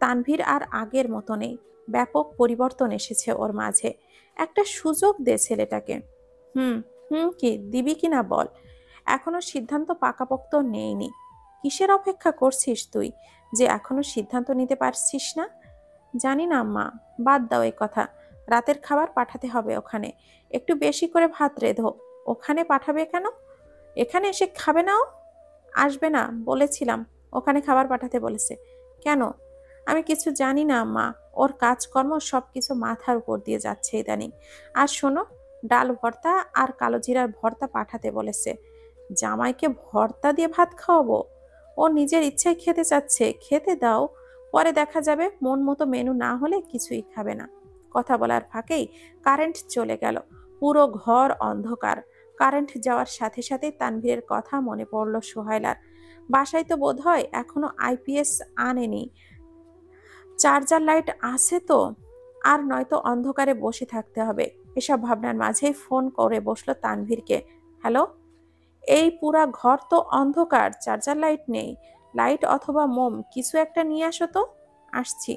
তানভীর আর আগের মতো নেই। ব্যাপক পরিবর্তন এসেছে ওর মাঝে। একটা সুযোগ দে ছেলেটাকে। হুম। হুম, কি দিবি কিনা বল। এখনো সিদ্ধান্ত পাকাপোক্ত নেইনি। কিসের অপেক্ষা করছিস তুই, যে এখনো সিদ্ধান্ত নিতে পারছিস না? জানি না আম্মা, বাদ দাও এই কথা। রাতের খাবার পাঠাতে হবে ওখানে। একটু বেশি করে ভাত রেঁধো। ওখানে পাঠাবে কেন? এখানে এসে খাবে না ও? আসবে না বলেছিলাম, ওখানে খাবার পাঠাতে বলেছে। কেন? আমি কিছু জানি না আম্মা। ওর কাজকর্ম সবকিছু মাথার উপর দিয়ে যাচ্ছে ইদানিং। আর শোনো, ডাল ভর্তা আর কালো জিরার ভর্তা পাঠাতে বলেছে। জামাইকে ভর্তা দিয়ে ভাত খাওয়াবো? ও নিজের ইচ্ছায় খেতে চাচ্ছে, খেতে দাও। পরে দেখা যাবে মন মতো মেনু না হলে কিছুই খাবে না। কথা বলার ফাঁকেই কারেন্ট চলে গেল। পুরো ঘর অন্ধকার। কারেন্ট যাওয়ার সাথে সাথে তানভীরের কথা মনে পড়ল সোহাইলার। বাসায় তো বোধহয় এখনো আইপিএস আনেনি। চার্জার লাইট আছে তো? আর নয়তো অন্ধকারে বসে থাকতে হবে। এসব ভাবনার মাঝেই ফোন করে বসলো তানভীরকে। হ্যালো। এই পুরা ঘর তো অন্ধকার, চার্জার লাইট নেই। লাইট অথবা মোম কিছু একটা নিয়ে আসো তো। আসছি।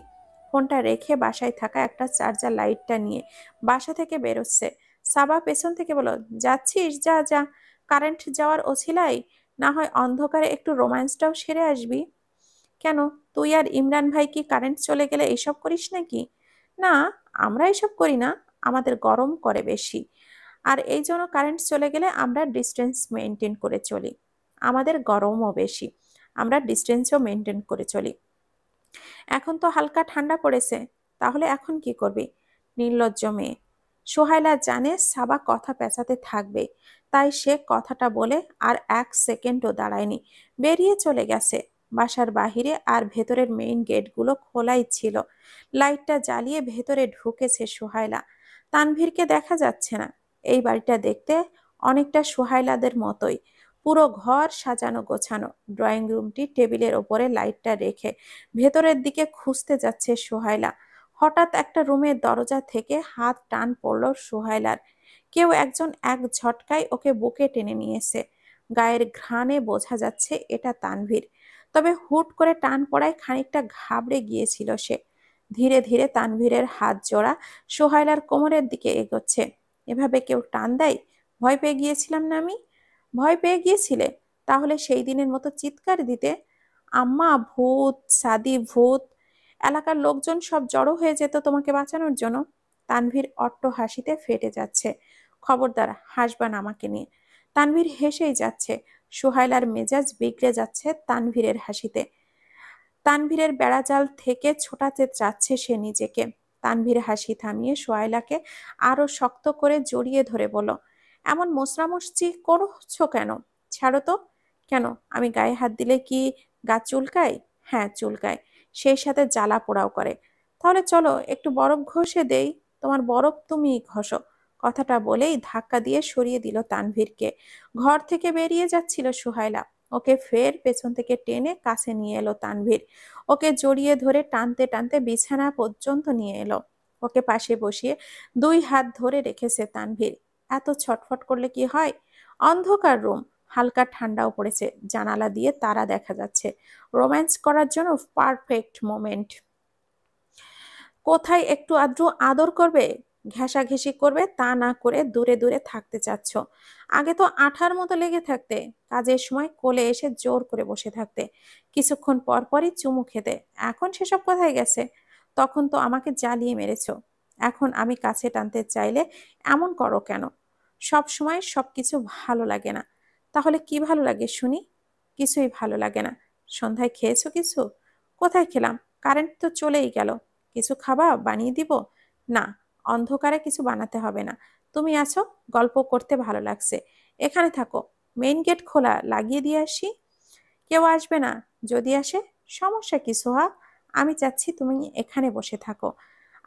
ফোনটা রেখে বাসায় থাকা একটা চার্জার লাইটটা নিয়ে বাসা থেকে বেরোচ্ছে। সাবা পেছন থেকে বলল, যাচ্ছিস? যা যা, কারেন্ট যাওয়ার অছিলাই না হয় অন্ধকারে একটু রোম্যান্সটাও সেরে আসবি। কেন, তুই আর ইমরান ভাই কি কারেন্ট চলে গেলে এইসব করিস নাকি? না, আমরা এসব করি না। আমাদের গরম করে বেশি, আর এই জন্য কারেন্ট চলে গেলে আমরা ডিস্টেন্স মেনটেন করে চলি। আমাদের গরমও বেশি, আমরা ডিস্টেন্সও মেনটেন করে চলি। এখন তো হালকা ঠান্ডা পড়েছে, তাহলে এখন কি করবি? নির্লজ্জ মেয়ে। সোহাইলা জানে সাবা কথা পেঁচাতে থাকবে, তাই সে কথাটা বলে আর 1 সেকেন্ডও দাঁড়ায়নি, বেরিয়ে চলে গেছে। বাসার বাহিরে আর ভেতরের মেইন গেটগুলো খোলাই ছিল। লাইটটা জ্বালিয়ে ভেতরে ঢুকেছে সোহাইলা। তানভীরকে দেখা যাচ্ছে না। এই বাড়িটা দেখতে অনেকটা সোহাইলাদের মতোই, পুরো ঘর সাজানো গোছানো। ড্রয়িং রুমটি টেবিলের ওপরে লাইটটা রেখে ভেতরের দিকে খুঁজতে যাচ্ছে সোহাইলা। হঠাৎ একটা রুমের দরজা থেকে হাত টান পড়ল সোহাইলার। কেউ একজন এক ঝটকায় ওকে বুকে টেনে নিয়েছে। গায়ের ঘ্রাণে বোঝা যাচ্ছে এটা তানভীর। তবে হুট করে টান পড়ায় খানিকটা ঘাবড়ে গিয়েছিল সে। ধীরে ধীরে তানভীরের হাত জোড়া সোহাইলার কোমরের দিকে এগোচ্ছে। এভাবে কেউ টান দেয়? ভয় পেয়ে গিয়েছিলাম না আমি? ভয় পেয়ে গিয়েছিলে? তাহলে সেই দিনের মতো চিৎকার দিতে। আম্মা ভূত, সাদি ভূত, এলাকার লোকজন সব জড়ো হয়ে যেত তোমাকে বাঁচানোর জন্য। তানভীর অট্ট হাসিতে ফেটে যাচ্ছে। খবরদার হাসবা না আমাকে নিয়ে। তানভীর হেসেই যাচ্ছে। সোহাইলার মেজাজ বিগড়ে যাচ্ছে তানভীরের হাসিতে। তানভীরের বেড়াজাল থেকে ছোটাতে চাচ্ছে সে নিজেকে। তানভীর হাসি থামিয়ে সোহাইলাকে আরো শক্ত করে জড়িয়ে ধরে বলল, এমন মোচড়ামুচড়ি করছো কেন? ছাড়ো তো। কেন, আমি গায়ে হাত দিলে কি গা চুলকায়? হ্যাঁ চুলকায়, সেই সাথে জ্বালা পোড়াও করে। তাহলে চলো একটু বরফ ঘষে দেই। তোমার বরফ তুমিই ঘষো। কথাটা বলেই ধাক্কা দিয়ে সরিয়ে দিল তানভীরকে। ঘর থেকে বেরিয়ে যাচ্ছিল সোহাইলা। ওকে ফের পেছন থেকে টেনে কাছে নিয়ে এলো তানভীর। ওকে জড়িয়ে ধরে টানতে টানতে বিছানা পর্যন্ত নিয়ে এলো। ওকে পাশে বসিয়ে দুই হাত ধরে রেখেছে তানভীর। এত ছটফট করলে কি হয়? অন্ধকার রুম, হালকা ঠান্ডাও পড়েছে, জানালা দিয়ে তারা দেখা যাচ্ছে। রোম্যান্স করার জন্য পারফেক্ট মোমেন্ট। কোথায় একটু আদ্রু আদর করবে, ঘেঁষাঘেঁষি করবে, তা না করে দূরে দূরে থাকতে চাচ্ছ। আগে তো আঠার মতো লেগে থাকতে, কাজের সময় কোলে এসে জোর করে বসে থাকতে, কিছুক্ষণ পর পরই চুমু খেতে। এখন সেসব কোথায় গেছে? তখন তো আমাকে জ্বালিয়ে মেরেছো। এখন আমি কাছে টানতে চাইলে এমন করো কেন? সব সময় সবকিছু ভালো লাগে না। তাহলে কি ভালো লাগে শুনি? কিছুই ভালো লাগে না। সন্ধ্যায় খেয়েছো কিছু? কোথায় খেলাম? কারেন্ট তো চলেই গেল। কিছু খাবা, বানিয়ে দিব? না, অন্ধকারে কিছু বানাতে হবে না। তুমি আছো, গল্প করতে ভালো লাগছে। এখানে থাকো। মেইন গেট খোলা, লাগিয়ে দিয়ে আসি। কেউ আসবে না। যদি আসে? সমস্যা কি সোহা? আমি চাচ্ছি তুমি এখানে বসে থাকো।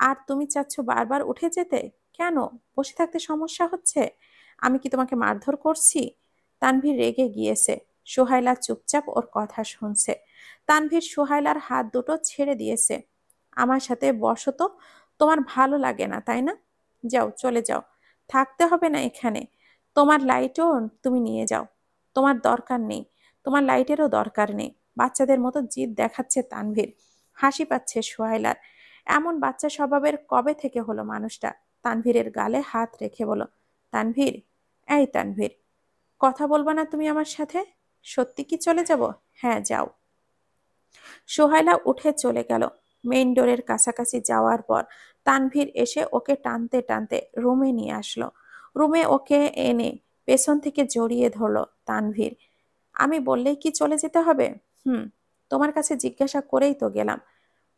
আর তুমি চাচ্ছ বারবার উঠে যেতে। কেন? বসে থাকতে সমস্যা হচ্ছে? আমি কি তোমাকে মারধর করছি? তানভীর রেগে গিয়েছে। সোহাইলা চুপচাপ ওর কথা শুনছে। তানভীর সোহাইলার হাত দুটো ছেড়ে দিয়েছে। আমার সাথে বসো তো। তোমার ভালো লাগে না তাই না? যাও, চলে যাও। থাকতে হবে না এখানে। তোমার লাইটও তুমি নিয়ে যাও। তোমার দরকার নেই। তোমার লাইটেরও দরকার নেই। বাচ্চাদের মতো জিদ দেখাচ্ছে তানভীর। হাসি পাচ্ছে সোহাইলার। এমন বাচ্চা স্বভাবের কবে থেকে হলো মানুষটা? তানভীরের গালে হাত রেখে বলো, তানভীর, এই তানভীর, কথা বলবা না তুমি আমার সাথে? সত্যি কি চলে যাব? হ্যাঁ যাও। সোহাইলা উঠে চলে গেল। মেইন ডোরের কাছাকাছি যাওয়ার পর তানভীর এসে ওকে টানতে টানতে রুমে নিয়ে আসলো। রুমে ওকে এনে পেছন থেকে জড়িয়ে ধরলো তানভীর। আমি বললেই কি চলে যেতে হবে? হুম, তোমার কাছে জিজ্ঞাসা করেই তো গেলাম।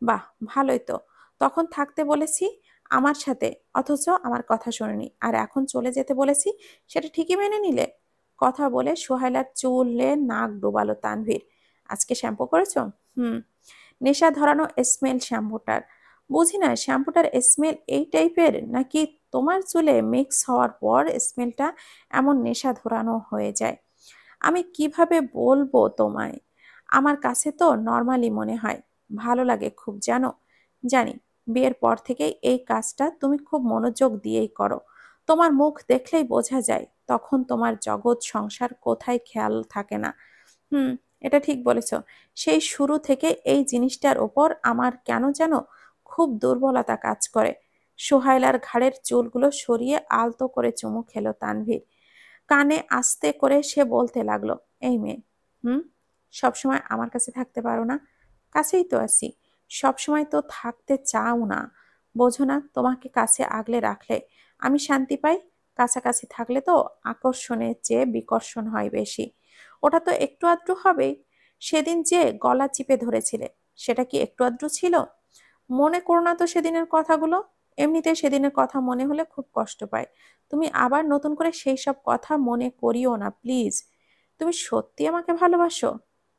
বাহ, ভালোই তো। তখন থাকতে বলেছি আমার সাথে, অথচ আমার কথা শোনেনি, আর এখন চলে যেতে বলেছি সেটা ঠিকই মেনে নিলে। কথা বলে সোহাইলার চুলে নাক ডোবালো তানভীর। আজকে শ্যাম্পু করেছো? হুম। নেশা ধরানো স্মেল শ্যাম্পুটার। বুঝি না শ্যাম্পুটার স্মেল এই টাইপের, নাকি তোমার চুলে মিক্স হওয়ার পর স্মেলটা এমন নেশা ধরানো হয়ে যায়। আমি কিভাবে বলবো তোমায়? আমার কাছে তো নর্মালি মনে হয়। ভালো লাগে খুব জানো। জানি, বিয়ের পর থেকেই এই কাজটা তুমি খুব মনোযোগ দিয়েই করো। তোমার মুখ দেখলেই বোঝা যায় তখন তোমার জগৎ সংসার কোথায় খেয়াল থাকে না। হুম, এটা ঠিক বলেছ। সেই শুরু থেকে এই জিনিসটার ওপর আমার কেন যেন খুব দুর্বলতা কাজ করে। সোহাইলার ঘাড়ের চুলগুলো সরিয়ে আলতো করে চুমু খেলো তানভীর। কানে আস্তে করে সে বলতে লাগলো, এই মেয়ে, হুম, সবসময় আমার কাছে থাকতে পারো না? কাছেই তো আছি। সবসময় তো থাকতে চাও না। বোঝো না, তোমাকে কাছে আগলে রাখলে আমি শান্তি পাই। কাছাকাছি থাকলে তো আকর্ষণের চেয়ে বিকর্ষণ হয় বেশি। ওটা তো একটু আধটু হবেই। সেদিন যে গলা চিপে ধরেছিলে, সেটা কি একটু আধটু ছিল? মনে করো না তো সেদিনের কথাগুলো। এমনিতে সেদিনের কথা মনে হলে খুব কষ্ট পায়। তুমি আবার নতুন করে সেই সব কথা মনে করিও না প্লিজ। তুমি সত্যি আমাকে ভালোবাসো?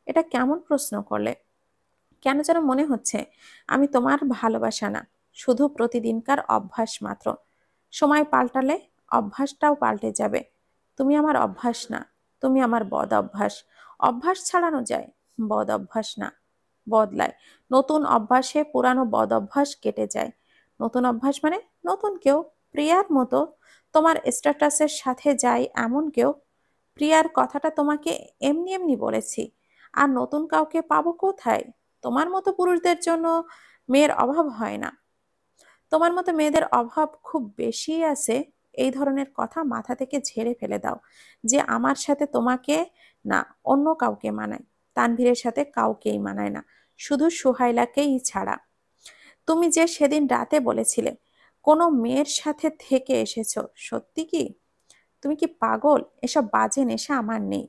এটা কেমন প্রশ্ন করলে? কেন যেন মনে হচ্ছে আমি তোমার ভালোবাসা না, শুধু প্রতিদিনকার অভ্যাস মাত্র। সময় পাল্টালে অভ্যাসটাও পাল্টে যাবে। তুমি আমার অভ্যাস না, তুমি আমার বদ অভ্যাস। অভ্যাস ছাড়ানো যায়, বদ অভ্যাস না, বদলায়। নতুন অভ্যাসে পুরানো বদ অভ্যাস কেটে যায়। নতুন অভ্যাস মানে নতুন কেউ, প্রিয়ার মতো, তোমার স্ট্যাটাসের সাথে যায় এমন কেউ। প্রিয়ার কথাটা তোমাকে এমনি এমনি বলেছি। আর নতুন কাউকে পাবো কোথায়? তোমার মতো পুরুষদের জন্য মেয়ের অভাব হয় না। তোমার মতো মেয়েদের অভাব খুব বেশি আছে। এই ধরনের কথা মাথা থেকে ঝেড়ে ফেলে দাও, যে আমার সাথে তোমাকে না, অন্য কাউকে মানায়। তানভীরের সাথে কাউকেই মানায় না, শুধু সোহাইলাকেই ছাড়া। তুমি যে সেদিন রাতে বলেছিলে কোনো মেয়ের সাথে থেকে এসেছো, সত্যি কি? তুমি কি পাগল? এসব বাজে নেশা আমার নেই।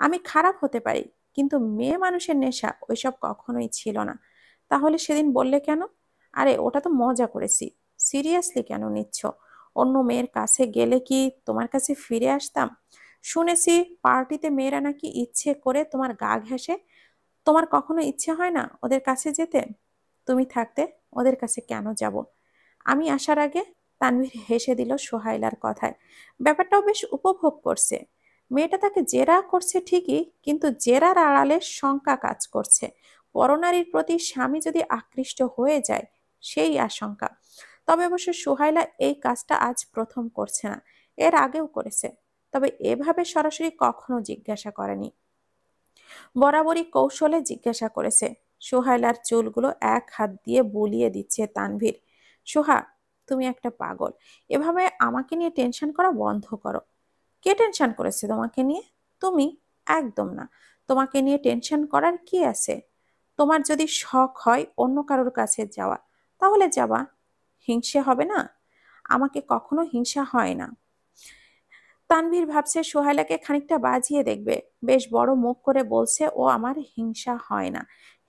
আমি খারাপ হতে পারি, কিন্তু মেয়ে মানুষের নেশা ওইসব কখনোই ছিল না। তাহলে সেদিন বললে কেন? আরে ওটা তো মজা করেছি। সিরিয়াসলি কেন নিচ্ছ? অন্য মেয়ের কাছে গেলে কি তোমার কাছে ফিরে আসতাম? শুনেছি পার্টিতে মেয়েরা নাকি ইচ্ছে করে তোমার গা ঘেঁষে। তোমার কখনো ইচ্ছে হয় না ওদের কাছে যেতে? তুমি থাকতে ওদের কাছে কেন যাব? আমি আসার আগে। তানভীর হেসে দিল সোহাইলার কথায়। ব্যাপারটাও বেশ উপভোগ করছে। মেয়েটা তাকে জেরা করছে ঠিকই, কিন্তু জেরার আড়ালে শঙ্কা কাজ করছে। পরনারীর প্রতি স্বামী যদি আকৃষ্ট হয়ে যায়, সেই আশঙ্কা। তবে অবশ্য সোহাইলা এই কাজটা আজ প্রথম করছে না, এর আগেও করেছে। তবে এভাবে সরাসরি কখনো জিজ্ঞাসা করেনি, বরাবরই কৌশলে জিজ্ঞাসা করেছে। সোহাইলার চুলগুলো এক হাত দিয়ে বুলিয়ে দিচ্ছে তানভীর। সোহা, তুমি একটা পাগল। এভাবে আমাকে নিয়ে টেনশন করা বন্ধ করো। কে টেনশন করেছে তোমাকে নিয়ে? তুমি। একদম না। তোমাকে নিয়ে টেনশন করার কি আছে? তোমার যদি শখ হয় অন্য কারোর কাছে যাওয়া, তাহলে যাবা। হিংসে হবে না? আমাকে কখনো হিংসা হয় না। তানভীর ভাবছে সোহেলাকে খানিকটা বাজিয়ে দেখবে। বেশ বড় মুখ করে বলছে ও আমার হিংসা হয় না।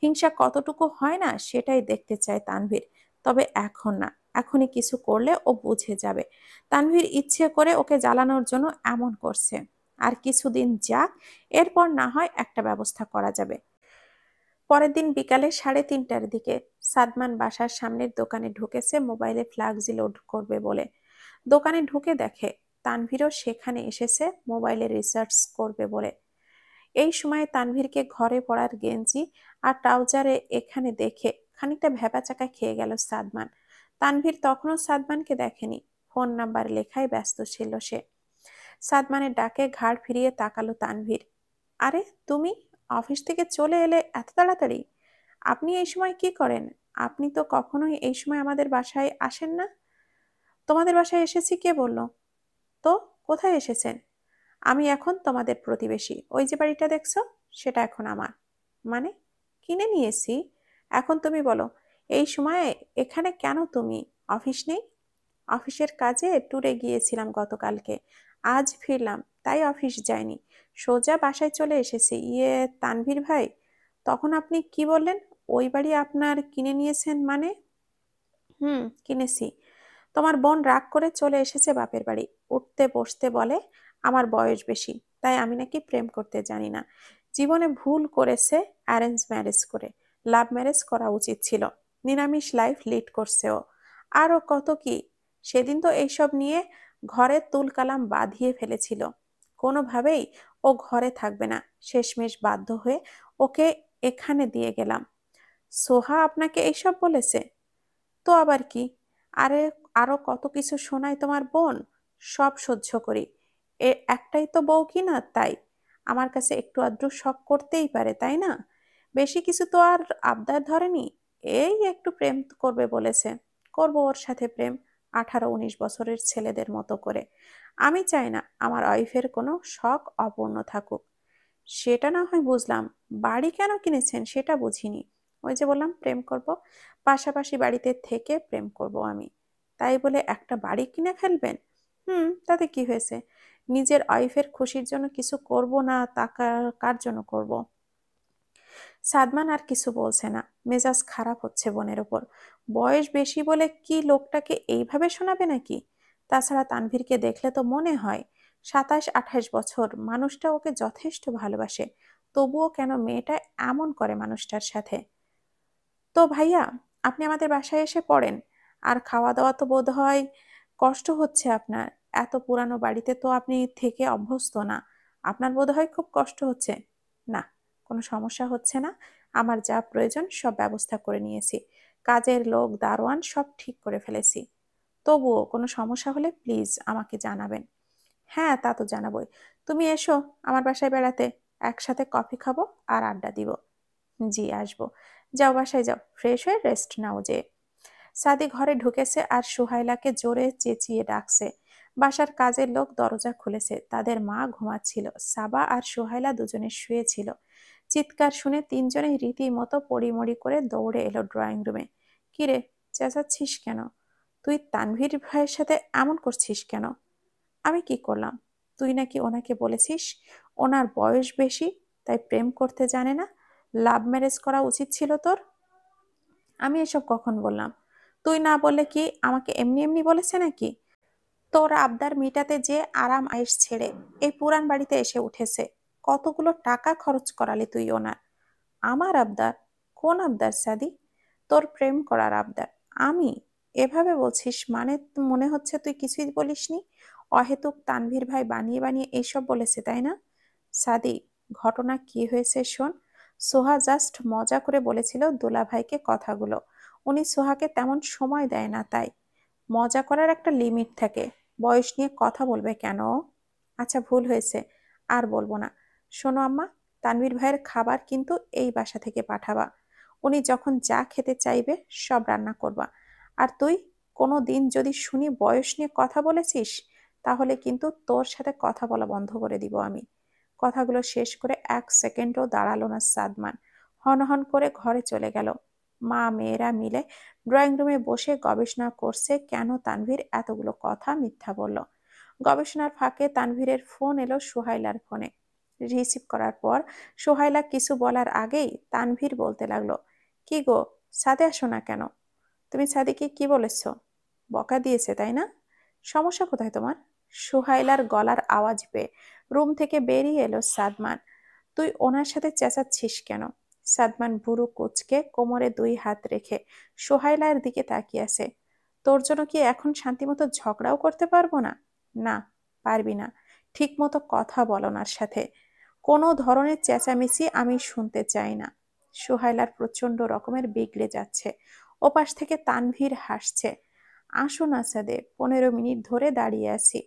হিংসা কতটুকু হয় না সেটাই দেখতে চায় তানভীর। তবে এখন না, এখনই কিছু করলে ও বুঝে যাবে। তানভীর ইচ্ছে করে ওকে জ্বালানোর জন্য এমন করছে। আর কিছুদিন যাক, এরপর না হয় একটা ব্যবস্থা করা যাবে। পরের দিন বিকালে 3:30টার দিকে সাদমান বাসার সামনের দোকানে ঢুকেছে মোবাইলে ফ্ল্যাক্সি লোড করবে বলে। দোকানে ঢুকে দেখে তানভীরও সেখানে এসেছে মোবাইলে রিসার্চ করবে বলে। এই সময় তানভীরকে ঘরে পড়ার গেঞ্জি আর ট্রাউজারে এখানে দেখে খানিকটা ভ্যাবাচাকা খেয়ে গেল সাদমান। তানভীর তখনও সাদমানকে দেখেনি, ফোন নাম্বার লেখায় ব্যস্ত ছিল সে। সাদমানের ডাকে ঘাড় ফিরিয়ে তাকালো তানভীর। আরে তুমি অফিস থেকে চলে এলে এত তাড়াতাড়ি? আপনি এই সময় কি করেন? আপনি তো কখনোই এই সময় আমাদের বাসায় আসেন না। তোমাদের বাসায় এসেছি কে বলল? তো কোথায় এসেছেন? আমি এখন তোমাদের প্রতিবেশী। ওই যে বাড়িটা দেখছো, সেটা এখন আমার। মানে? কিনে নিয়েছি। এখন তুমি বলো, এই সময়ে এখানে কেন তুমি? অফিস নেই? অফিসের কাজে ট্যুরে গিয়েছিলাম গতকালকে, আজ ফিরলাম, তাই অফিস যাইনি। সোজা বাসায় চলে এসেছি। ইয়ে, তানভীর ভাই, তখন আপনি কি বললেন? ওই বাড়ি আপনার কিনে নিয়েছেন মানে? কিনেছি। তোমার বোন রাগ করে চলে এসেছে বাপের বাড়ি। উঠতে বসতে বলে আমার বয়স বেশি, তাই আমি নাকি প্রেম করতে জানি না। জীবনে ভুল করেছে অ্যারেঞ্জ ম্যারেজ করে। লাভ ম্যারেজ করা উচিত ছিল। নিরামিষ লাইফ লিড করছে ও। আরও কত কি। সেদিন তো এইসব নিয়ে ঘরের তুলকালাম বাঁধিয়ে ফেলেছিল। কোনোভাবেই ও ঘরে থাকবে না। শেষমেশ বাধ্য হয়ে ওকে এখানে দিয়ে গেলাম। সোহা আপনাকে এইসব বলেছে? তো আবার কি? আরে, আরো কত কিছু শোনায় তোমার বোন। সব সহ্য করি। একটাই তো বউ কি না, তাই আমার কাছে একটু আধটু শখ করতেই পারে, তাই না? বেশি কিছু তো আর আবদার ধরেনি। এই একটু প্রেম করবে বলেছে, করবো ওর সাথে প্রেম, 18-19 বছরের ছেলেদের মতো করে। আমি চাই না আমার ওয়াইফের কোনো শখ অপূর্ণ থাকুক। সেটা না হয় বুঝলাম, বাড়ি কেন কিনেছেন সেটা বুঝিনি। ওই যে বললাম প্রেম করব, পাশাপাশি বাড়িতে থেকে প্রেম করব আমি। তাই বলে একটা বাড়ি কিনে ফেলবেন? তাতে কি হয়েছে? নিজের ওয়াইফের খুশির জন্য কিছু করব না তা কার জন্য করব? সাদমান আর কিছু বলছে না, মেজাজ খারাপ হচ্ছে বোনের ওপর। বয়স বেশি বলে কি লোকটাকে এইভাবে শোনাবে নাকি? তাছাড়া তানভীরকে দেখলে তো মনে হয় 27-28 বছর, মানুষটা ওকে যথেষ্ট ভালোবাসে। তবুও কেন মেয়েটা এমন করে মানুষটার সাথে? তো ভাইয়া, আপনি আমাদের বাসায় এসে পড়েন। আর খাওয়া দাওয়া তো বোধ হয় কষ্ট হচ্ছে আপনার। এত পুরানো বাড়িতে তো আপনি থেকে অভ্যস্ত না, আপনার বোধহয় খুব কষ্ট হচ্ছে। না, কোনো সমস্যা হচ্ছে না। আমার যা প্রয়োজন সব ব্যবস্থা করে নিয়েছি, কাজের লোক দারোয়ান সব ঠিক করে ফেলেছি। তবুও কোনো সমস্যা হলে প্লিজ আমাকে জানাবেন। হ্যাঁ, তা তো জানাবই। তুমি এসো আমার বাসায় বেড়াতে, একসাথে কফি খাবো আর আড্ডা দিব। জি, আসবো। যাও বাসায় যাও, ফ্রেশ হয়ে রেস্ট নাও যে। সাদি ঘরে ঢুকেছে আর সুহাইলাকে জোরে চেঁচিয়ে ডাকছে। বাসার কাজের লোক দরজা খুলেছে, তাদের মা ঘুমাচ্ছিল, সাবা আর সুহাইলা দুজনে শুয়েছিল। চিৎকার শুনে তিনজনেই রীতিমতো পড়িমড়ি করে দৌড়ে এলো ড্রয়িং রুমে। কিরে, চেঁচাচ্ছিস কেন? তুই তানভীর ভাইয়ের সাথে এমন করছিস কেন? আমি কি করলাম? তুই নাকি ওনাকে বলেছিস ওনার বয়স বেশি, তাই প্রেম করতে জানে না, লাভ ম্যারেজ করা উচিত ছিল তোর। আমি এসব কখন বললাম? তুই না বললে কি আমাকে এমনি এমনি বলেছে নাকি? তোর আবদার মিটাতে যে আরাম আয়েশ ছেড়ে এই পুরান বাড়িতে এসে উঠেছে, কতগুলো টাকা খরচ করালি তুই ওনার। আমার আবদার? কোন আবদার সাদি? তোর প্রেম করার আবদার। আমি? এভাবে বলছিস মানে? মনে হচ্ছে তুই কিছুই বলিসনি, অহেতুক তানভীর ভাই বানিয়ে বানিয়ে এইসব বলেছে, তাই না? সাদি, ঘটনা কি হয়েছে শোন। সোহা জাস্ট মজা করে বলেছিল দুলাভাইকে কথাগুলো। উনি সোহাকে তেমন সময় দেয় না, তাই। মজা করার একটা লিমিট থাকে। বয়স নিয়ে কথা বলবে কেন ও? আচ্ছা, ভুল হয়েছে, আর বলবো না। শোনো আম্মা, তানভীর ভাইয়ের খাবার কিন্তু এই বাসা থেকে পাঠাবা। উনি যখন যা খেতে চাইবে সব রান্না করবা। আর তুই কোনো দিন যদি শুনি বয়স নিয়ে কথা বলেছিস, তাহলে কিন্তু তোর সাথে কথা বলা বন্ধ করে দিব আমি। কথাগুলো শেষ করে এক সেকেন্ডও দাঁড়ালো না সাদমান, হনহন করে ঘরে চলে গেল। মা মেয়েরা মিলে ড্রয়িং রুমে বসে গবেষণা করছে কেন তানভীর এতগুলো কথা মিথ্যা বলল। গবেষণার ফাঁকে তানভীরের ফোন এলো সুহাইলার ফোনে। রিসিভ করার পর সুহাইলা কিছু বলার আগেই তানভীর বলতে লাগলো, কি গো, ছাদে আসো না কেন? তুমি সাদিকে কি বলেছো? বকা দিয়েছে তাই না? সমস্যা কোথায় তোমার? সুহাইলার গলার আওয়াজ পেয়ে রুম থেকে বেরিয়ে এলো সাদমান। তুই ওনার সাথে চেঁচাচ্ছিস কেন? সাদমান ভুরু কুঁচকে কোমরে দুই হাত রেখে সোহাইলার দিকে তাকিয়ে আছে। তোর জন্য কি এখন শান্তিমতো ঝগড়াও করতে পারবো না? না, পারবি না। ঠিক মতো কথা বল ওনার সাথে। কোনো ধরনের চেঁচামেচি আমি শুনতে চাই না। সোহাইলার প্রচন্ড রকমের বিগড়ে যাচ্ছে। ওপাশ থেকে তানভীর হাসছে। আসো না সাদে, 15 মিনিট ধরে দাঁড়িয়ে আছি।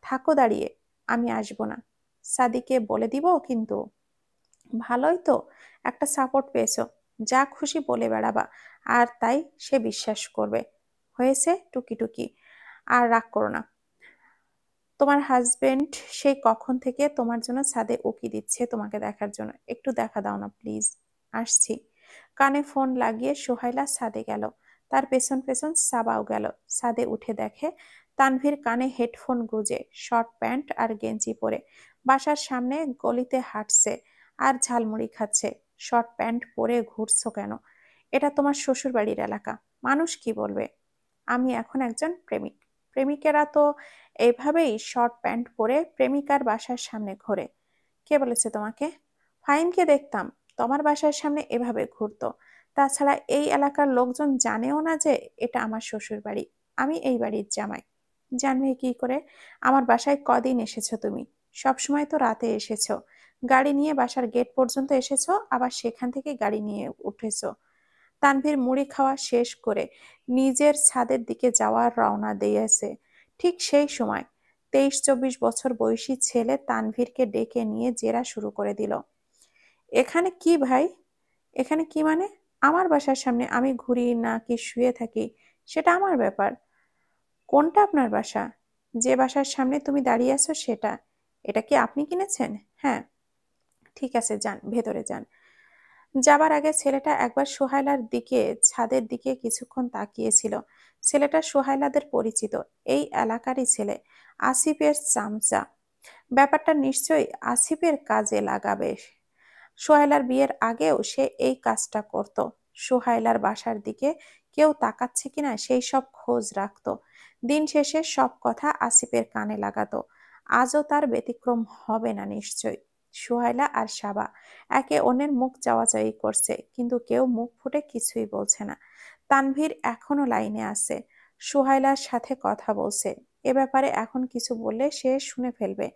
থাকো দাঁড়িয়ে, আমি আসবো না। সাদিকে বলে দিব কিন্তু। ভালোই তো, একটা সাপোর্ট পেয়েছো। যা খুশি বলে বেড়াবা, আর তাই সে বিশ্বাস করবে। হয়েছে টুকি টুকি, আর রাগ করো না। তোমার হাজবেন্ড সেই কখন থেকে তোমার জন্য ছাদে উকি দিচ্ছে তোমাকে দেখার জন্য, একটু দেখা দাও না প্লিজ। আসছি। কানে ফোন লাগিয়ে সোহাইলা ছাদে গেল। তার পেছন পেছন সাবাও গেল। ছাদে উঠে দেখে তানভীর কানে হেডফোন গুজে শর্ট প্যান্ট আর গেঞ্জি পরে বাসার সামনে গলিতে হাঁটছে আর ঝালমুড়ি খাচ্ছে। শর্ট প্যান্ট পরে ঘুরছো কেন? এটা তোমার শ্বশুর বাড়ির এলাকা, মানুষ কি বলবে? আমি এখন একজন প্রেমিক। প্রেমিকেরা তো এইভাবেই শর্ট প্যান্ট পরে প্রেমিকার বাসার সামনে ঘোরে। কে বলেছে তোমাকে? ফাহিমকে দেখতাম তোমার বাসার সামনে এভাবে ঘুরতো। তাছাড়া এই এলাকার লোকজন জানেও না যে এটা আমার শ্বশুর বাড়ি, আমি এই বাড়ির জামাই। জানবে কি করে? আমার বাসায় কদিন এসেছো তুমি? সব সময় তো রাতে এসেছো, গাড়ি নিয়ে বাসার গেট পর্যন্ত এসেছো, আবার সেখান থেকে গাড়ি নিয়ে উঠেছো। তানভীর মুড়ি খাওয়া শেষ করে নিজের ছাদের দিকে যাওয়ার রওনা দিয়েছে। ঠিক সেই সময় 23-24 বছর বয়সী ছেলে তানভীরকে ডেকে নিয়ে জেরা শুরু করে দিল। এখানে কি ভাই? এখানে কি মানে? আমার বাসার সামনে আমি ঘুরি নাকি শুয়ে থাকি সেটা আমার ব্যাপার। কোনটা আপনার বাসা? যে বাসার সামনে তুমি দাঁড়িয়ে আছো সেটা। এটা কি আপনি কিনেছেন? হ্যাঁ। ঠিক আছে, যান ভেতরে যান। যাবার আগে ছেলেটা একবার সোহাইলার দিকে, ছাদের দিকে কিছুক্ষণ তাকিয়েছিল। ছেলেটা সোহাইলাদের পরিচিত, এই এলাকারই ছেলে, আসিফের চামচা। ব্যাপারটা নিশ্চয়ই আসিফের কাজে লাগাবে। সোহাইলার বিয়ের আগেও সে এই কাজটা করত। সোহাইলার বাসার দিকে কেউ তাকাচ্ছে কিনা সেই সব খোঁজ রাখতো। দিন শেষে সব কথা আসিফের কানে লাগাতো। আজও তার ব্যতিক্রম হবে না নিশ্চয়। সোহাইলা আর সাবা একে অন্যের মুখ চাওয়াচাওয়ি করছে, কিন্তু কেউ মুখ ফুটে কিছুই বলছে না। তানভীর এখনো লাইনে আছে, সোহাইলার সাথে কথা বলছে। এ ব্যাপারে এখন কিছু বললে সে শুনে ফেলবে।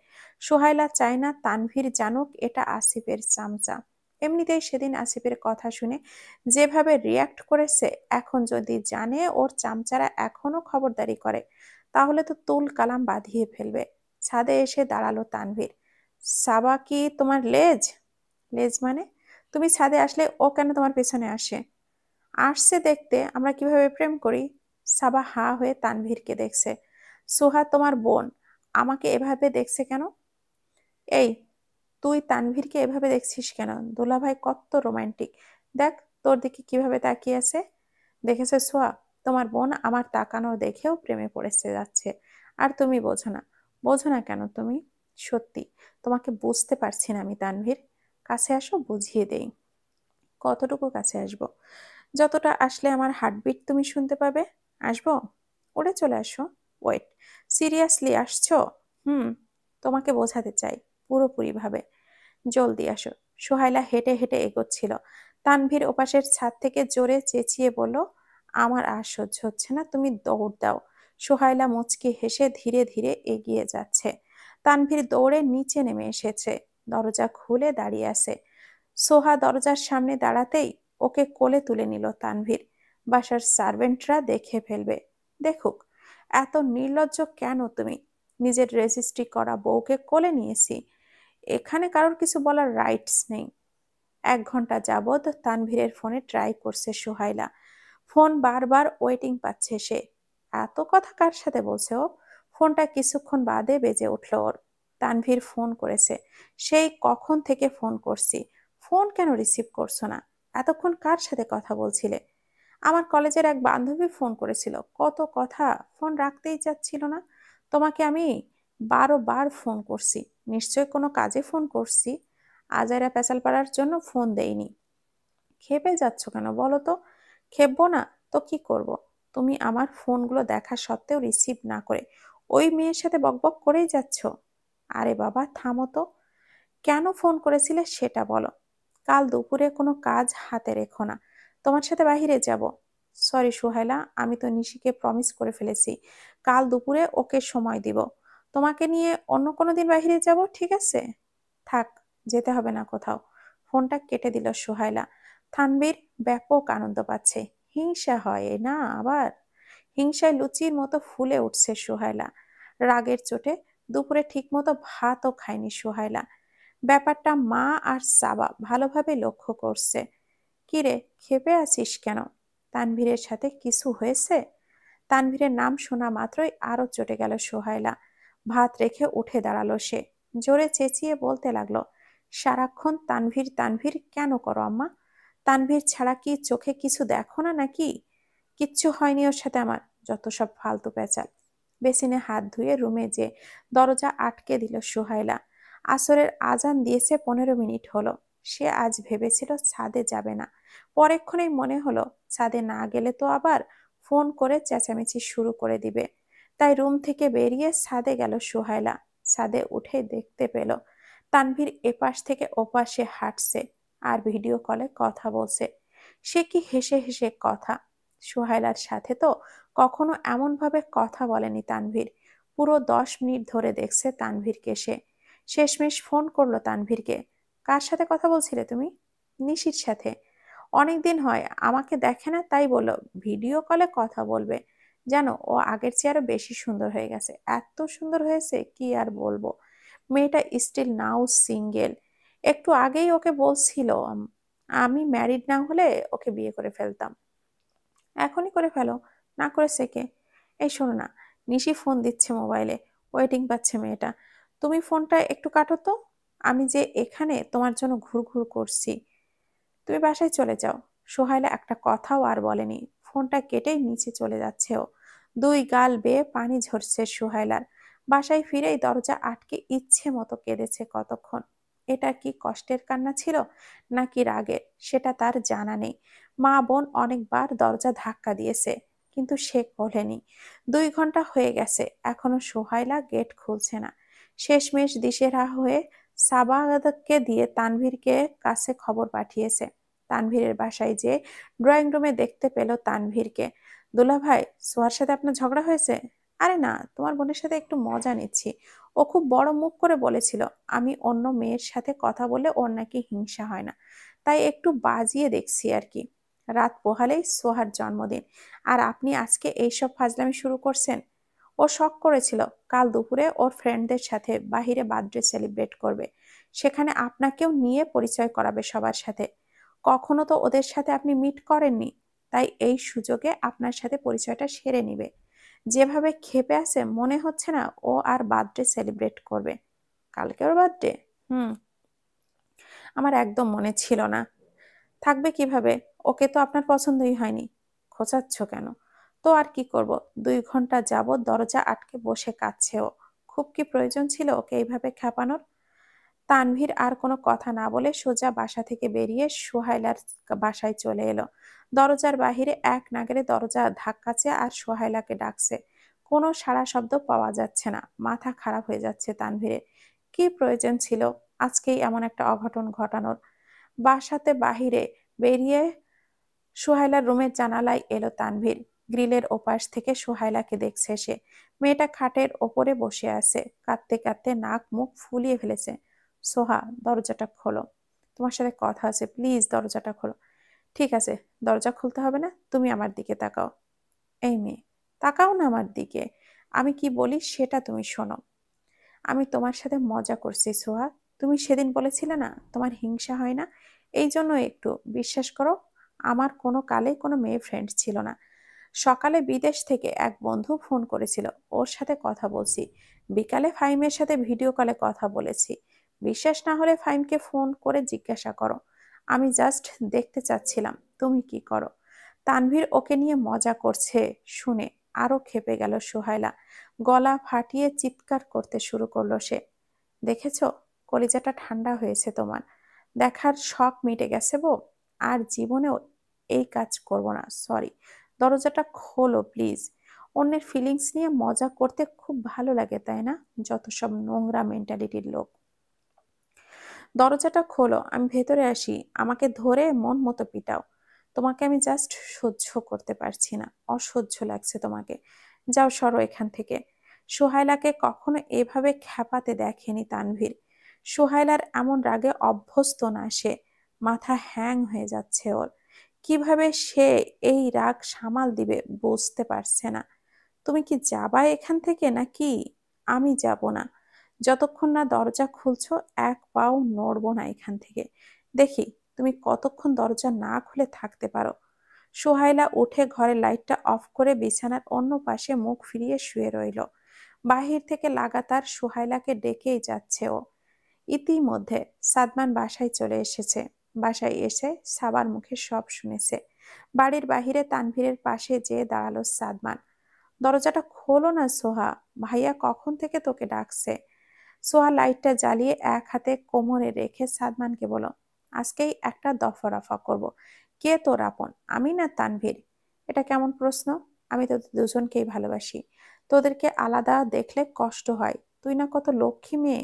সোহাইলা চায় না তানভীর জানুক এটা আসিফের চামচা। এমনিতেই সেদিন আসিফের কথা শুনে যেভাবে রিয়াক্ট করেছে, এখন যদি জানে ওর চামচারা এখনো খবরদারি করে, তাহলে তো তুল কালাম বাঁধিয়ে ফেলবে। ছাদে এসে দাঁড়ালো তানভীর। সাবা কি তোমার লেজ? লেজ মানে? তুমি ছাদে আসলে ও কেন তোমার পেছনে আসে? আসছে দেখতে আমরা কিভাবে প্রেম করি। সাবা হা হয়ে তানভীরকে দেখছে। সোহা তোমার বোন, আমাকে এভাবে দেখছে কেন? এই, তুই তানভীরকে এভাবে দেখছিস কেন? দুলাভাই কত রোমান্টিক, দেখ তোর দিকে কিভাবে তাকিয়ে আছে। দেখেছো সোয়া, তোমার বোন আমার তাকানো দেখেও প্রেমে পড়েছে যাচ্ছে, আর তুমি বোঝো না। বোঝো না কেন তুমি? সত্যি তোমাকে বুঝতে পারছি না আমি তানভীর। কাছে আসো বুঝিয়ে দেই। কতটুকু কাছে আসবো? যতটা আসলে আমার হার্টবিট তুমি শুনতে পাবে। আসবো? উড়ে চলে আসো। ওয়েট, সিরিয়াসলি আসছো? হুম, তোমাকে বোঝাতে চাই পুরোপুরি ভাবে। জলদি আসো। সোহাইলা হেঁটে হেঁটে এগোচ্ছিল। তানভীর ওপাশের ছাদ থেকে জোরে চেঁচিয়ে বলল, আমার আর সহ্য হচ্ছে না, তুমি দৌড় দাও। সোহাইলা মুচকি হেসে ধীরে ধীরে এগিয়ে যাচ্ছে। তানভীর দৌড়ে নিচে নেমে এসেছে। দরজা খুলে দাঁড়িয়ে আছে। সোহা দরজার সামনে দাঁড়াতেই ওকে কোলে তুলে নিল তানভীর। বাসার সার্ভেন্টরা দেখে ফেলবে। দেখুক। এত নির্লজ্জ কেন তুমি? নিজের রেজিস্ট্রি করা বউকে কোলে নিয়েছি, এখানে কারোর কিছু বলার রাইটস নেই। 1 ঘন্টা যাবৎ তানভীরের ফোনে ট্রাই করছে সোহাইলা। ফোন বারবার ওয়েটিং পাচ্ছে সে। এত কথা কার সাথে বলছে ও? ফোনটা কিছুক্ষণ বাদে বেজে উঠল ওর। তানভীর ফোন করেছে। সেই কখন থেকে ফোন করছি, ফোন কেন রিসিভ করছো না? এতক্ষণ কার সাথে কথা বলছিলে? আমার কলেজের এক বান্ধবী ফোন করেছিল, কত কথা, ফোন রাখতেই চাচ্ছিল না। তোমাকে আমি 12 বার ফোন করছি, নিশ্চয় কোনো কাজে ফোন করছি। আজাইরা পেঁচাল পাড়ার জন্য ফোন দেইনি। খেপে যাচ্ছ কেন বলো তো? খেপবো না তো কি করব? তুমি আমার ফোনগুলো দেখা সত্ত্বেও রিসিভ না করে ওই মেয়ের সাথে বকবক করেই যাচ্ছ। আরে বাবা থামো তো। কেন ফোন করেছিলে সেটা বলো। কাল দুপুরে কোনো কাজ হাতে রেখো না, তোমার সাথে বাহিরে যাব। সরি সুহাইলা, আমি তো নিশিকে প্রমিস করে ফেলেছি, কাল দুপুরে ওকে সময় দিব। তোমাকে নিয়ে অন্য কোনো দিন বাহিরে যাব, ঠিক আছে? থাক, যেতে হবে না কোথাও। ফোনটা কেটে দিল সুহাইলা। থানবীর ব্যাপক আনন্দ পাচ্ছে। হিংসা হয় না আবার? হিংসায় লুচির মতো ফুলে উঠছে সুহাইলা। রাগের চোটে দুপুরে ঠিকমতো ভাতও খায়নি সুহাইলা। ব্যাপারটা মা আর সাবা ভালোভাবে লক্ষ্য করছে। কিরে, ক্ষেপে আছিস কেন? তানভীরের সাথে কিছু হয়েছে? তানভীরের নাম শোনা মাত্রই আরো চটে গেল সোহাইলা। ভাত রেখে উঠে দাঁড়ালো সে। জোরে চেঁচিয়ে বলতে লাগলো, সারাক্ষণ তানভীর তানভীর কেন করো আম্মা? তানভীর ছাড়া কি চোখে কিছু দেখো না নাকি? কিচ্ছু হয়নি ওর সাথে আমার, যত সব ফালতু পেঁচাল। বেসিনে হাত ধুয়ে রুমে যে দরজা আটকে দিল সোহাইলা। আসরের আজান দিয়েছে 15 মিনিট হলো। সে আজ ভেবেছিল ছাদে যাবে না, পরেক্ষণেই মনে হলো ছাদে না গেলে তো আবার ফোন করে চেঁচামেচি শুরু করে দিবে। তাই রুম থেকে বেরিয়ে ছাদে গেল সোহাইলা। ছাদে উঠে দেখতে পেল তানভীর এপাশ থেকে ওপাশে হাঁটছে আর ভিডিও কলে কথা বলছে। সে কি হেসে হেসে কথা! সোহাইলার সাথে তো কখনো এমন ভাবে কথা বলেনি তানভীর। পুরো 10 মিনিট ধরে দেখছে তানভীরকে সে। শেষমেশ ফোন করলো তানভীরকে। কার সাথে কথা বলছিলে তুমি? নিশির সাথে। অনেকদিন হয় আমাকে দেখে না, তাই বললো ভিডিও কলে কথা বলবে। জানো, ও আগের চেয়ে আরো বেশি সুন্দর হয়ে গেছে। এত সুন্দর হয়েছে কি আর বলবো। মেয়েটা স্টিল নাও সিঙ্গেল। একটু আগেই ওকে বলছিল আমি ম্যারিড না হলে ওকে বিয়ে করে ফেলতাম। এখনই করে ফেলো, না করেছে কে? এই শোনো না, নিশি ফোন দিচ্ছে মোবাইলে, ওয়েটিং পাচ্ছে মেয়েটা। তুমি ফোনটা একটু কাটো তো। আমি যে এখানে তোমার জন্য ঘুরঘুর করছি। তুমি বাসায় চলে যাও। সোহাইলা একটা কথাও আর বলেনি, ফোনটা কেটেই নিচে চলে যাচ্ছে ও। 2 গাল বেয়ে পানি ঝরছে সোহাইলার। বাসায় ফিরেই দরজা আটকে ইচ্ছে মতো কেঁদেছে কতক্ষণ। এটা কি কষ্টের কান্না ছিল নাকি রাগের সেটা তার জানা নেই। মা বোন অনেকবার দরজা ধাক্কা দিয়েছে, কিন্তু সে খোলেনি। 2 ঘন্টা হয়ে গেছে, এখনো সোহাইলা গেট খুলছে না। শেষমেশ দিশেহারা হয়ে সাবাদকে দিয়ে তানভীরকে কাছে খবর পাঠিয়েছে। তানভীরের বাসায় যে ড্রয়িং রুমে দেখতে পেল তানভীরকে। দুলাভাই, সোহার সাথে আপনার ঝগড়া হয়েছে? আরে না, তোমার বোনের সাথে একটু মজা নিচ্ছি। ও খুব বড় মুখ করে বলেছিল আমি অন্য মেয়ের সাথে কথা বললে ওর নাকি হিংসা হয় না, তাই একটু বাজিয়ে দেখছি আর কি। রাত পোহালেই সোহার জন্মদিন, আর আপনি আজকে এইসব ফাজলামি শুরু করছেন। ও শখ করেছিল কাল দুপুরে ওর ফ্রেন্ডদের সাথে বাহিরে বার্থডে সেলিব্রেট করবে, সেখানে আপনাকেও নিয়ে পরিচয় করাবে সবার সাথে। কখনো তো ওদের সাথে আপনি মিট করেননি, তাই এই সুযোগে আপনার সাথে পরিচয়টা সেরে নিবে। যেভাবে ক্ষেপে আছে মনে হচ্ছে না ও আর বার্থডে সেলিব্রেট করবে। কালকে ওর বার্থডে? হুম, আমার একদম মনে ছিল না। থাকবে কিভাবে? ওকে তো আপনার পছন্দই হয়নি। খোঁচাচ্ছ কেন? তো আর কি করব? 2 ঘন্টা যাবৎ দরজা আটকে বসে কাঁদছে ও। খুব কি প্রয়োজন ছিল ওকে এইভাবে খেপানোর? তানভীর আর কোনো কথা না বলে সোজা বাসা থেকে বেরিয়ে সোহাইলার বাসায় চলে এলো। দরজার বাহিরে এক নাগাড়ে দরজা ধাক্কাচ্ছে আর সোহাইলাকে ডাকছে। কোনো সাড়া শব্দ পাওয়া যাচ্ছে না। মাথা খারাপ হয়ে যাচ্ছে তানভীরের। কি প্রয়োজন ছিল আজকেই এমন একটা অঘটন ঘটানোর? বাসাতে বাহিরে বেরিয়ে সোহাইলার রুমের জানালায় এলো তানভীর। গ্রিলের ওপাশ থেকে সোহাইলাকে দেখছে সে। মেয়েটা খাটের ওপরে বসে আছে, কাঁদতে কাঁদতে নাক মুখ ফুলিয়ে ফেলেছে। সোহা, দরজাটা খোলো, তোমার সাথে কথা আছে, প্লিজ দরজাটা খোলো। ঠিক আছে, দরজা খুলতে হবে না, তুমি আমার দিকে তাকাও। এই মেয়ে, তাকাও না আমার দিকে। আমি কি বলি সেটা তুমি শোনো। আমি তোমার সাথে মজা করছি সোহা। তুমি সেদিন বলেছিলে না তোমার হিংসা হয় না, এই জন্য একটু বিশ্বাস করো। আমার কোনো কালে কোনো মেয়ে ফ্রেন্ড ছিল না। সকালে বিদেশ থেকে এক বন্ধু ফোন করেছিল, ওর সাথে কথা বলছি। বিকালে ফাইমের সাথে ভিডিও কলে কথা বলেছি। বিশ্বাস না হলে ফাইমকে ফোন করে জিজ্ঞাসা করো। আমি জাস্ট দেখতে চাচ্ছিলাম তুমি কি করো। তানভীর ওকে নিয়ে মজা করছে শুনে আরো ক্ষেপে গেল সোহাইলা। গলা ফাটিয়ে চিৎকার করতে শুরু করলো সে। দেখেছো, কলিজাটা ঠান্ডা হয়েছে তোমার। দেখার শখ মিটে গেছে বউ। আর জীবনেও এই কাজ করব না, সরি। দরজাটা খোলো প্লিজ। অন্যের ফিলিংস নিয়ে মজা করতে খুব ভালো লাগে তাই না? যত সব নোংরা মেন্টালিটির লোক। দরজাটা খোলো, আমি ভেতরে আসি। আমাকে ধরে মন মতো পিটাও। তোমাকে আমি জাস্ট সহ্য করতে পারছি না, অসহ্য লাগছে তোমাকে। যাও, সরো এখান থেকে। সোহাইলাকে কখনো এভাবে খ্যাপাতে দেখেনি তানভীর। সোহাইলার এমন রাগে অভ্যস্ত না সে। মাথা হ্যাং হয়ে যাচ্ছে ওর। কিভাবে সে এই রাগ সামাল দিবে বুঝতে পারছে না। তুমি কি যাবা এখান থেকে নাকি? আমি যাব না। যতক্ষণ না দরজা খুলছো এক পাও নড়বো না এখান থেকে। দেখি তুমি কতক্ষণ দরজা না খুলে থাকতে পারো। সোহাইলা উঠে ঘরের লাইটটা অফ করে বিছানার অন্য পাশে মুখ ফিরিয়ে শুয়ে রইল। বাহির থেকে লাগাতার সোহাইলাকে ডেকেই যাচ্ছে ও। ইতিমধ্যে সাদমান বাসায় চলে এসেছে। বাসায় এসে সাবার মুখে সব শুনেছে। বাড়ির বাহিরে তানভীরের পাশে যেয়ে দাঁড়ালো সাদমান। দরজাটা খোলো না সোহা, ভাইয়া কখন থেকে তোকে ডাকছে। সোহা লাইটটা জ্বালিয়ে এক হাতে কোমরে রেখে সাদমানকে বলল, আজকেই একটা দফা রফা করব। কে তোর আপন, আমি না তানভীর? এটা কেমন প্রশ্ন? আমি তোদের দুজনকেই ভালোবাসি। তোদেরকে আলাদা দেখলে কষ্ট হয়। তুই না কত লক্ষ্মী মেয়ে।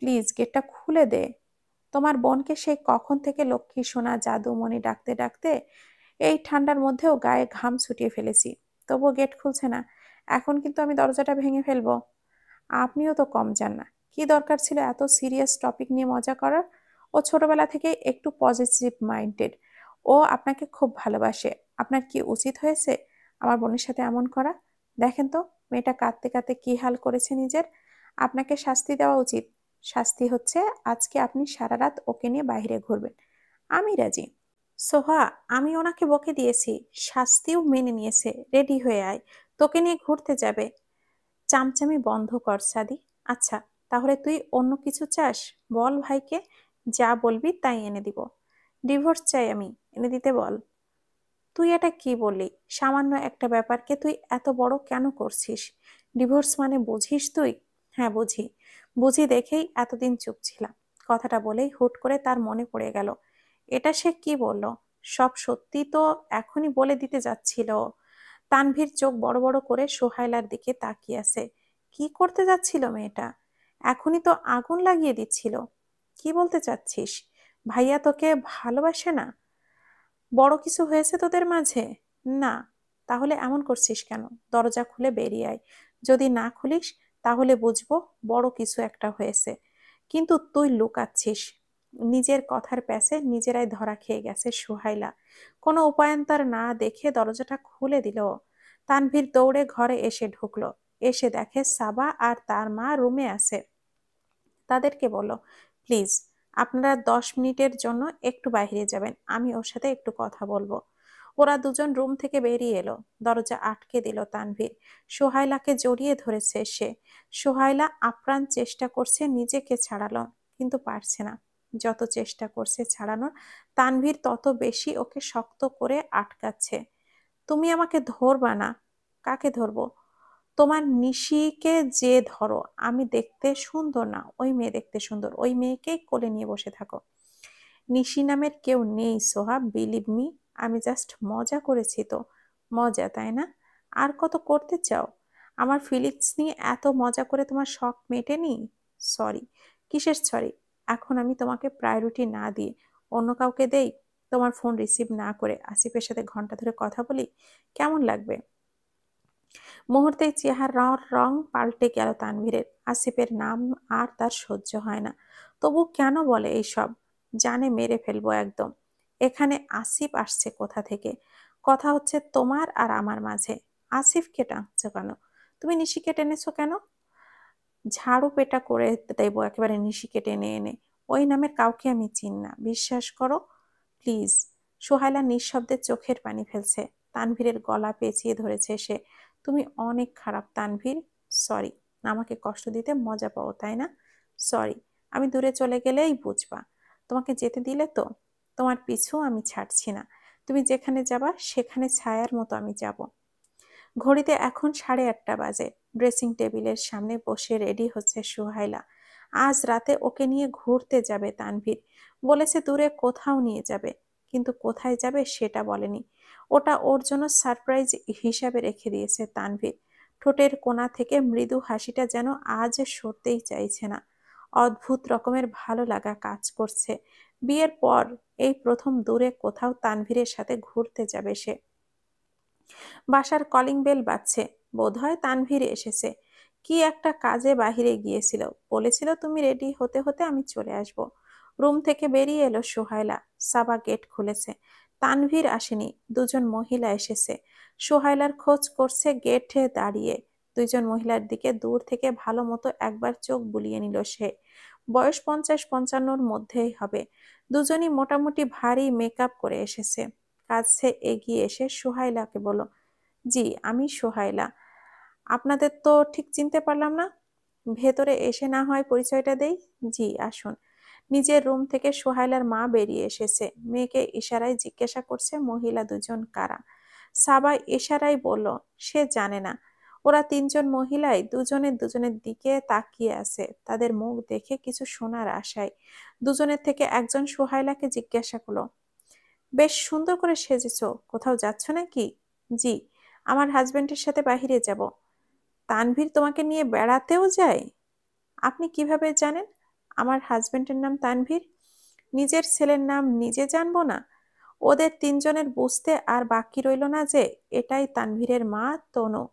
প্লিজ গেটটা খুলে দে। তোমার বোনকে সেই কখন থেকে লক্ষ্মী সোনা জাদুমণি ডাকতে ডাকতে এই ঠান্ডার মধ্যেও গায়ে ঘাম ছুটিয়ে ফেলেছি, তবুও গেট খুলছে না। এখন কিন্তু আমি দরজাটা ভেঙে ফেলবো। আপনিও তো কম যান না। কি দরকার ছিল এত সিরিয়াস টপিক নিয়ে মজা করার? ও ছোটবেলা থেকে একটু পজিটিভ মাইন্ডেড। ও আপনাকে খুব ভালোবাসে। আপনার কি উচিত হয়েছে আমার বোনের সাথে এমন করা? দেখেন তো মেয়েটা কাঁদতে কাঁদতে কি হাল করেছে নিজের। আপনাকে শাস্তি দেওয়া উচিত। শাস্তি হচ্ছে আজকে আপনি সারা রাত ওকে নিয়ে বাইরে ঘুরবেন। আমি রাজি। সোহা, আমি ওনাকে বকে দিয়েছি, শাস্তিও মেনে নিয়েছে। রেডি হয়ে আয়, তোকে নিয়ে ঘুরতে যাবে। চামচামি বন্ধ কর সাদি। আচ্ছা, তাহলে তুই অন্য কিছু চাস? বল ভাইকে, যা বলবি তাই এনে দিব। ডিভোর্স চাই আমি, এনে দিতে বল। তুই এটা কি বললি? সামান্য একটা ব্যাপারকে তুই এত বড় কেন করছিস? ডিভোর্স মানে বুঝিস তুই? হ্যাঁ বুঝি। বুঝি দেখেই এতদিন চুপ ছিলাম। কথাটা বলেই হুট করে তার মনে পড়ে গেল। এটা সে কি বলল? সব সত্যি তো এখনই বলে দিতে যাচ্ছিল। তানভীর চোখ বড় বড় করে সোহাইলার দিকে তাকিয়ে আছে। কি করতে যাচ্ছিল মেয়েটা? এখনই তো আগুন লাগিয়ে দিচ্ছিল। কি বলতে চাচ্ছিস? ভাইয়া তোকে ভালোবাসে না? বড় কিছু হয়েছে তোদের মাঝে? না। তাহলে এমন করছিস কেন? দরজা খুলে বেরিয়ে আয়। যদি না খুলিস তাহলে বুঝবো বড় কিছু একটা হয়েছে। কিন্তু তুই লুকাচ্ছিস। নিজের কথার প্যাচে নিজেরাই ধরা খেয়ে গেছে সুহাইলা। কোনো উপায়ান্তর না দেখে দরজাটা খুলে দিল। তানভীর দৌড়ে ঘরে এসে ঢুকলো। এসে দেখে সাবা আর তার মা রুমে আছে। তাদেরকে বলল, প্লিজ আপনারা 10 মিনিটের জন্য একটু বাইরে যাবেন, আমি ওর সাথে একটু কথা বলবো। ওরা দুজন রুম থেকে বেরিয়ে এলো। দরজা আটকে দিল তানভীর। সোহাইলাকে জড়িয়ে ধরেছে সে। সোহাইলা আপ্রাণ চেষ্টা করছে নিজেকে ছাড়ালো, কিন্তু পারছে না। যত চেষ্টা করছে ছাড়ানোর, তানভীর তত বেশি ওকে শক্ত করে আটকাচ্ছে। তুমি আমাকে ধরবা না? কাকে ধরবো? তোমার নিশিকে যে ধরো। আমি দেখতে সুন্দর না, ওই মেয়ে দেখতে সুন্দর, ওই মেয়েকেই কোলে নিয়ে বসে থাকো। নিশি নামের কেউ নেই সোহা, বিলিভ মি। আমি জাস্ট মজা করেছি তো। মজা, তাই না? আর কত করতে চাও? আমার ফিলিংস নিয়ে এত মজা করে তোমার শখ মেটেনি? সরি। কিসের সরি? এখন আমি তোমাকে প্রায়োরিটি না দিয়ে অন্য কাউকে দেই? তোমার ফোন রিসিভ না করে আসিফের সাথে ঘন্টা ধরে কথা বলি? কেমন লাগবে? মুহূর্তেই চেহারার রং পাল্টে গেল তানভীরের। আসিফের নাম আর তার সহ্য হয় না। তবু কেন বলে এইসব? জানে মেরে ফেলবো একদম। এখানে আসিফ আসছে কোথা থেকে? কথা হচ্ছে তোমার আর আমার মাঝে। আসিফকে টানছো কেন? তুমি নিশিকে টেনেছো কেন? ঝাড়ু পেটা করে দেবো একেবারে নিশিকে টেনে এনে। ওই নামের কাউকে আমি চিনি না, বিশ্বাস করো প্লিজ। সোহাইলা নিঃশব্দে চোখের পানি ফেলছে। তানভীরের গলা পেঁচিয়ে ধরেছে সে। তুমি অনেক খারাপ তানভীর। সরি। আমাকে কষ্ট দিতে মজা পাও, তাই না? সরি। আমি দূরে চলে গেলেই বুঝবা। তোমাকে যেতে দিলে তো? তোমার পিছু আমি ছাড়ছি না। তুমি যেখানে যাবা সেখানে ছায়ার মতো আমি যাব। ঘড়িতে এখন 8:30 বাজে। ড্রেসিং টেবিলের সামনে বসে রেডি হচ্ছে সুহাইলা। আজ রাতে ওকে নিয়ে ঘুরতে যাবে তানভীর। বলেছে দূরে কোথাও নিয়ে যাবে, কিন্তু কোথায় যাবে সেটা বলেনি। ওটা ওর জন্য সারপ্রাইজ হিসাবে রেখে দিয়েছে তানভীর। ঠোঁটের কোণা থেকে মৃদু হাসিটা যেন আজ সরতেই চাইছে না। অদ্ভুত রকমের ভালো লাগা কাজ করছে। বিয়ের পর এই প্রথম দূরে কোথাও তানভীরের সাথে ঘুরতে যাবে সে। বাসার কলিং বেল বাজছে। বোধহয় তানভীর এসেছে। কি একটা কাজে বাহিরে গিয়েছিল। বলেছিল তুমি রেডি হতে হতে আমি চলে আসব। রুম থেকে বেরিয়ে এলো সোহাইলা। সাবা গেট খুলেছে। তানভীর আসেনি, দুজন মহিলা এসেছে। সোহাইলার খোঁজ করছে গেটে দাঁড়িয়ে। দুইজন মহিলার দিকে দূর থেকে ভালো মতো একবার চোখ বুলিয়ে নিল সে। বয়স 50-55-র মধ্যেই হবে। দুজনই মোটামুটি ভারী মেকআপ করে এসেছে। কাছে এগিয়ে এসে সোহাইলাকে বলল, জি আমি সোহাইলা। আপনাদের তো ঠিক চিনতে পারলাম না। ভেতরে এসে না হয় পরিচয়টা দেই। জি আসুন। নিজের রুম থেকে সোহাইলার মা বেরিয়ে এসেছে। মেয়েকে ইশারায় জিজ্ঞাসা করছে মহিলা দুজন কারা। সাবা ইশারায় বলল সে জানে না। ওরা তিনজন মহিলাই দুজনের দুজনের দিকে তাকিয়ে আছে, তাদের মুখ দেখে কিছু শোনার আশায়। দুজনের থেকে একজন সোহাইলাকে জিজ্ঞাসা করলো, বেশ সুন্দর করে সেজেছো, কোথাও যাচ্ছ নাকি? জি, আমার হাজবেন্ডের সাথে বাহিরে যাব। তানভীর তোমাকে নিয়ে বেড়াতেও যায়? আপনি কিভাবে জানেন আমার হাজবেন্ডের নাম তানভীর? নিজের ছেলের নাম নিজে জানবো না? ওদের তিনজনের বুঝতে আর বাকি রইল না যে এটাই তানভীরের মা তনু।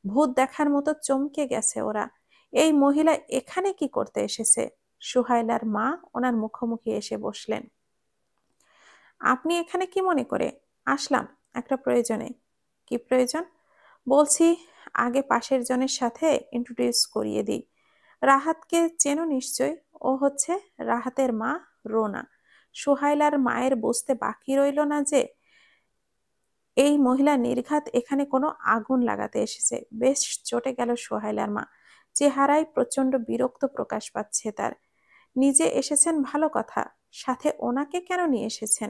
ভূত দেখার মতো চমকে গেছে ওরা। এই মহিলা এখানে কি করতে এসেছে? সুহাইলার মা ওনার মুখোমুখি এসে বসলেন। আপনি এখানে কি মনে করে? আসলাম একটা প্রয়োজনে। কি প্রয়োজন? বলছি, আগে পাশের জনের সাথে ইন্ট্রোডিউস করিয়ে দিই। রাহাতকে চেনো নিশ্চয়। ও হচ্ছে রাহাতের মা, রোনা। সোহাইলার মায়ের বুঝতে বাকি রইল না যে এই মহিলা নির্ঘাত এখানে কোনো আগুন লাগাতে এসেছে। বেশ চটে গেল সোহাইলার মা। চেহারায় প্রচন্ড বিরক্ত প্রকাশ পাচ্ছে তার। নিজে এসেছেন ভালো কথা, সাথে ওনাকে কেন নিয়ে এসেছেন?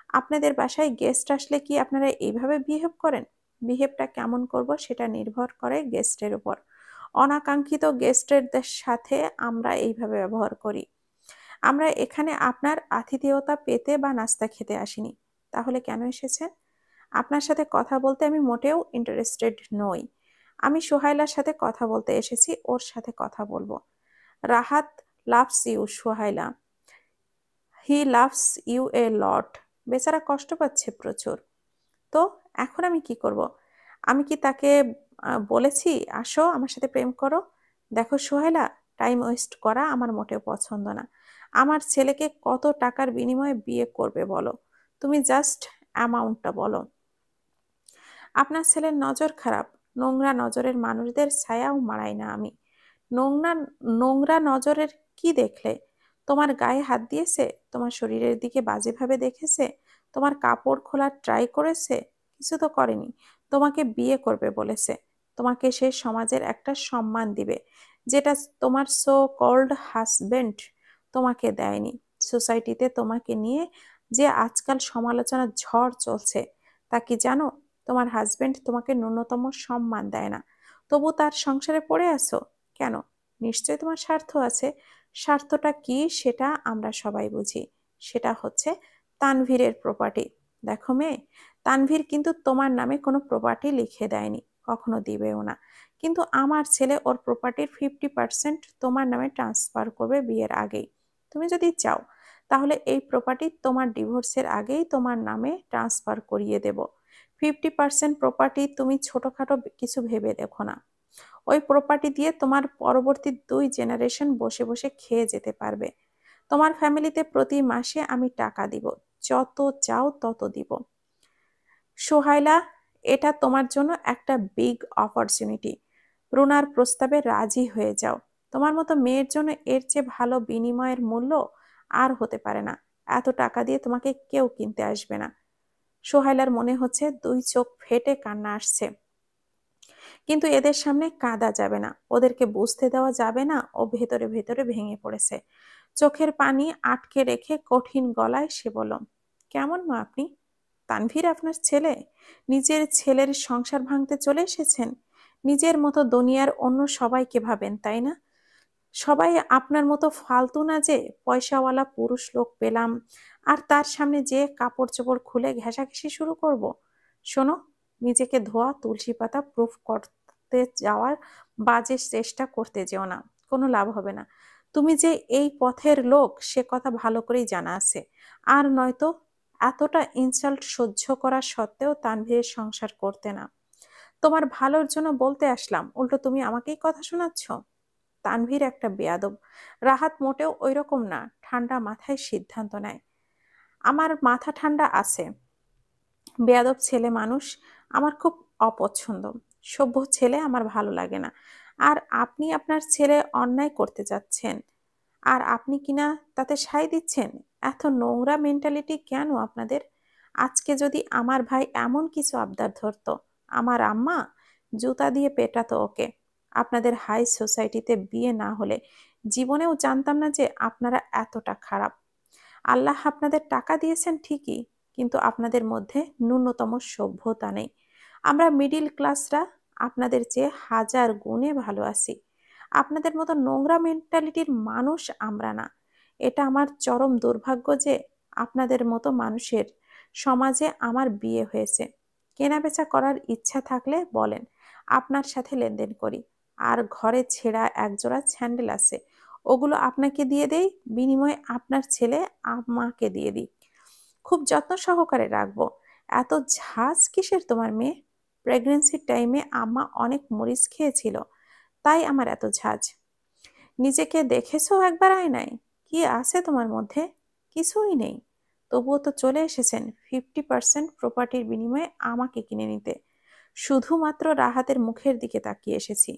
আপনাদের বাসায় গেস্ট আসলে কি আপনারা এইভাবে বিহেভ করেন? বিহেভটা কেমন করব সেটা নির্ভর করে গেস্টের উপর। অনাকাঙ্ক্ষিত গেস্টের সাথে আমরা এইভাবে ব্যবহার করি। আমরা এখানে আপনার আতিথেয়তা পেতে বা নাস্তা খেতে আসিনি। তাহলে কেন এসেছেন? আপনার সাথে কথা বলতে আমি মোটেও ইন্টারেস্টেড নই। আমি সোহাইলার সাথে কথা বলতে এসেছি, ওর সাথে কথা বলবো। Rahat loves you Sohaila. He loves you a lot. বেচারা কষ্ট পাচ্ছে প্রচুর। তো এখন আমি কি করব? আমি কি তাকে বলেছি আসো আমার সাথে প্রেম করো? দেখো সোহেলা, টাইম ওয়েস্ট করা আমার মোটেও পছন্দ না। আমার ছেলেকে কত টাকার বিনিময়ে বিয়ে করবে বলো? তুমি জাস্ট অ্যামাউন্টটা বলো। আপনার ছেলের নজর খারাপ। নোংরা নজরের মানুষদের ছায়াও মাড়াই না আমি। নোংরা নোংরা নজরের কি দেখলে? তোমার গায়ে হাত দিয়েছে? তোমার শরীরের দিকে বাজেভাবে দেখেছে? তোমার কাপড় খোলার ট্রাই করেছে? কিছু তো করেনি। তোমাকে বিয়ে করবে বলেছে। তোমাকে সে সমাজের একটা সম্মান দিবে, যেটা তোমার সো কল্ড হাজবেন্ড তোমাকে দেয়নি। সোসাইটিতে তোমাকে নিয়ে যে আজকাল সমালোচনার ঝড় চলছে, তা কি জানো? তোমার হাজবেন্ড তোমাকে ন্যূনতম সম্মান দেয় না, তবু তার সংসারে পড়ে আছো কেন? নিশ্চয়ই তোমার স্বার্থ আছে। স্বার্থটা কি সেটা আমরা সবাই বুঝি। সেটা হচ্ছে তানভীরের প্রপার্টি। দেখো মেয়ে, তানভীর কিন্তু তোমার নামে কোনো প্রপার্টি লিখে দেয়নি, কখনো দিবেও না। কিন্তু আমার ছেলে ওর প্রপার্টির 50% তোমার নামে ট্রান্সফার করবে বিয়ের আগেই। তুমি যদি চাও তাহলে এই প্রপার্টি তোমার ডিভোর্সের আগেই তোমার নামে ট্রান্সফার করিয়ে দেব। 50% প্রপার্টি তুমি ছোটখাটো কিছু ভেবে দেখো না। ওই প্রপার্টি দিয়ে তোমার পরবর্তী 2 জেনারেশন বসে বসে খেয়ে যেতে পারবে। তোমার ফ্যামিলিতে প্রতি মাসে আমি টাকা দিব, যত চাও তত দিব। সোহাইলা, এটা তোমার জন্য একটা বিগ অপরচুনিটি। রুনার প্রস্তাবে রাজি হয়ে যাও। তোমার মতো মেয়ের জন্য এর চেয়ে ভালো বিনিময়ের মূল্য আর হতে পারে না। এত টাকা দিয়ে তোমাকে কেউ কিনতে আসবে না। সোহাইলার মনে হচ্ছে 2 চোখ ফেটে কান্না আসছে, কিন্তু এদের সামনে কাঁদা যাবে না, ওদেরকে বুঝতে দেওয়া যাবে না ও ভেতরে ভেতরে ভেঙে পড়েছে। চোখের পানি আটকে রেখে কঠিন গলায় সে বলল, কেমন মা আপনি? তানভীর আপনার ছেলে? নিজের ছেলের সংসার ভাঙতে চলে এসেছেন? নিজের মতো দুনিয়ার অন্য সবাইকে ভাবেন তাই না? সবাই আপনার মতো ফালতু না যে পয়সাওয়ালা পুরুষ লোক পেলাম আর তার সামনে যে কাপড় চোপড় খুলে ঘেঁষাঘেঁষি শুরু করব। শোনো, নিজেকে ধোয়া তুলসী পাতা প্রুফ করতে যাওয়ার বাজে চেষ্টা করতে যেও না, কোনো লাভ হবে না। তুমি যে এই পথের লোক সে কথা ভালো করেই জানা আছে। আর নয়তো এতটা ইনসাল্ট সহ্য করা সত্ত্বেও তানভীরের সংসার করতে না। তোমার ভালোর জন্য বলতে আসলাম, উল্টো তুমি আমাকেই কথা শোনাচ্ছ। তানভীর একটা বেয়াদব। রাহাত মোটেও ওইরকম না, ঠান্ডা মাথায় সিদ্ধান্ত নেয়। আমার মাথা ঠান্ডা আছে। বেয়াদব ছেলে মানুষ আমার খুব অপছন্দ। সভ্য ছেলে আমার ভালো লাগে না। আর আপনি আপনার ছেলে অন্যায় করতে যাচ্ছেন, আর আপনি কিনা তাতে সায় দিচ্ছেন? এত নোংরা মেন্টালিটি কেন আপনাদের? আজকে যদি আমার ভাই এমন কিছু আবদার ধরতো, আমার আম্মা জুতা দিয়ে পেটাতো ওকে। আপনাদের হাই সোসাইটিতে বিয়ে না হলে জীবনেও জানতাম না যে আপনারা এতটা খারাপ। আল্লাহ আপনাদের টাকা দিয়েছেন ঠিকই, কিন্তু আপনাদের মধ্যে ন্যূনতম সভ্যতা নেই। আমরা মিডিল ক্লাসরা আপনাদের চেয়ে হাজার গুণে ভালো আছি। আপনাদের মতো নোংরা মেন্টালিটির মানুষ আমরা না। এটা আমার চরম দুর্ভাগ্য যে আপনাদের মতো মানুষের সমাজে আমার বিয়ে হয়েছে। কেনাবেচা করার ইচ্ছা থাকলে বলেন, আপনার সাথে লেনদেন করি। আর ঘরে ছেঁড়া একজোড়া স্যান্ডেল আছে, ওগুলো আপনাকে দিয়ে দেই, বিনিময়ে আপনার ছেলে আমাকে দিয়ে দিই। খুব যত্ন সহকারে রাখবো। এত ঝাঁজ কিসের তোমার মেয়ে? প্রেগনেন্সির টাইমে আম্মা অনেক মরিচ খেয়েছিল, তাই আমার এত ঝাঁজ। নিজেকে দেখেছো একবার আয়নায়? কি আছে তোমার মধ্যে? কিছুই নেই। তবুও তো চলে এসেছেন 50% প্রপার্টির বিনিময়ে আমাকে কিনে নিতে। শুধুমাত্র রাহাতের মুখের দিকে তাকিয়ে এসেছি।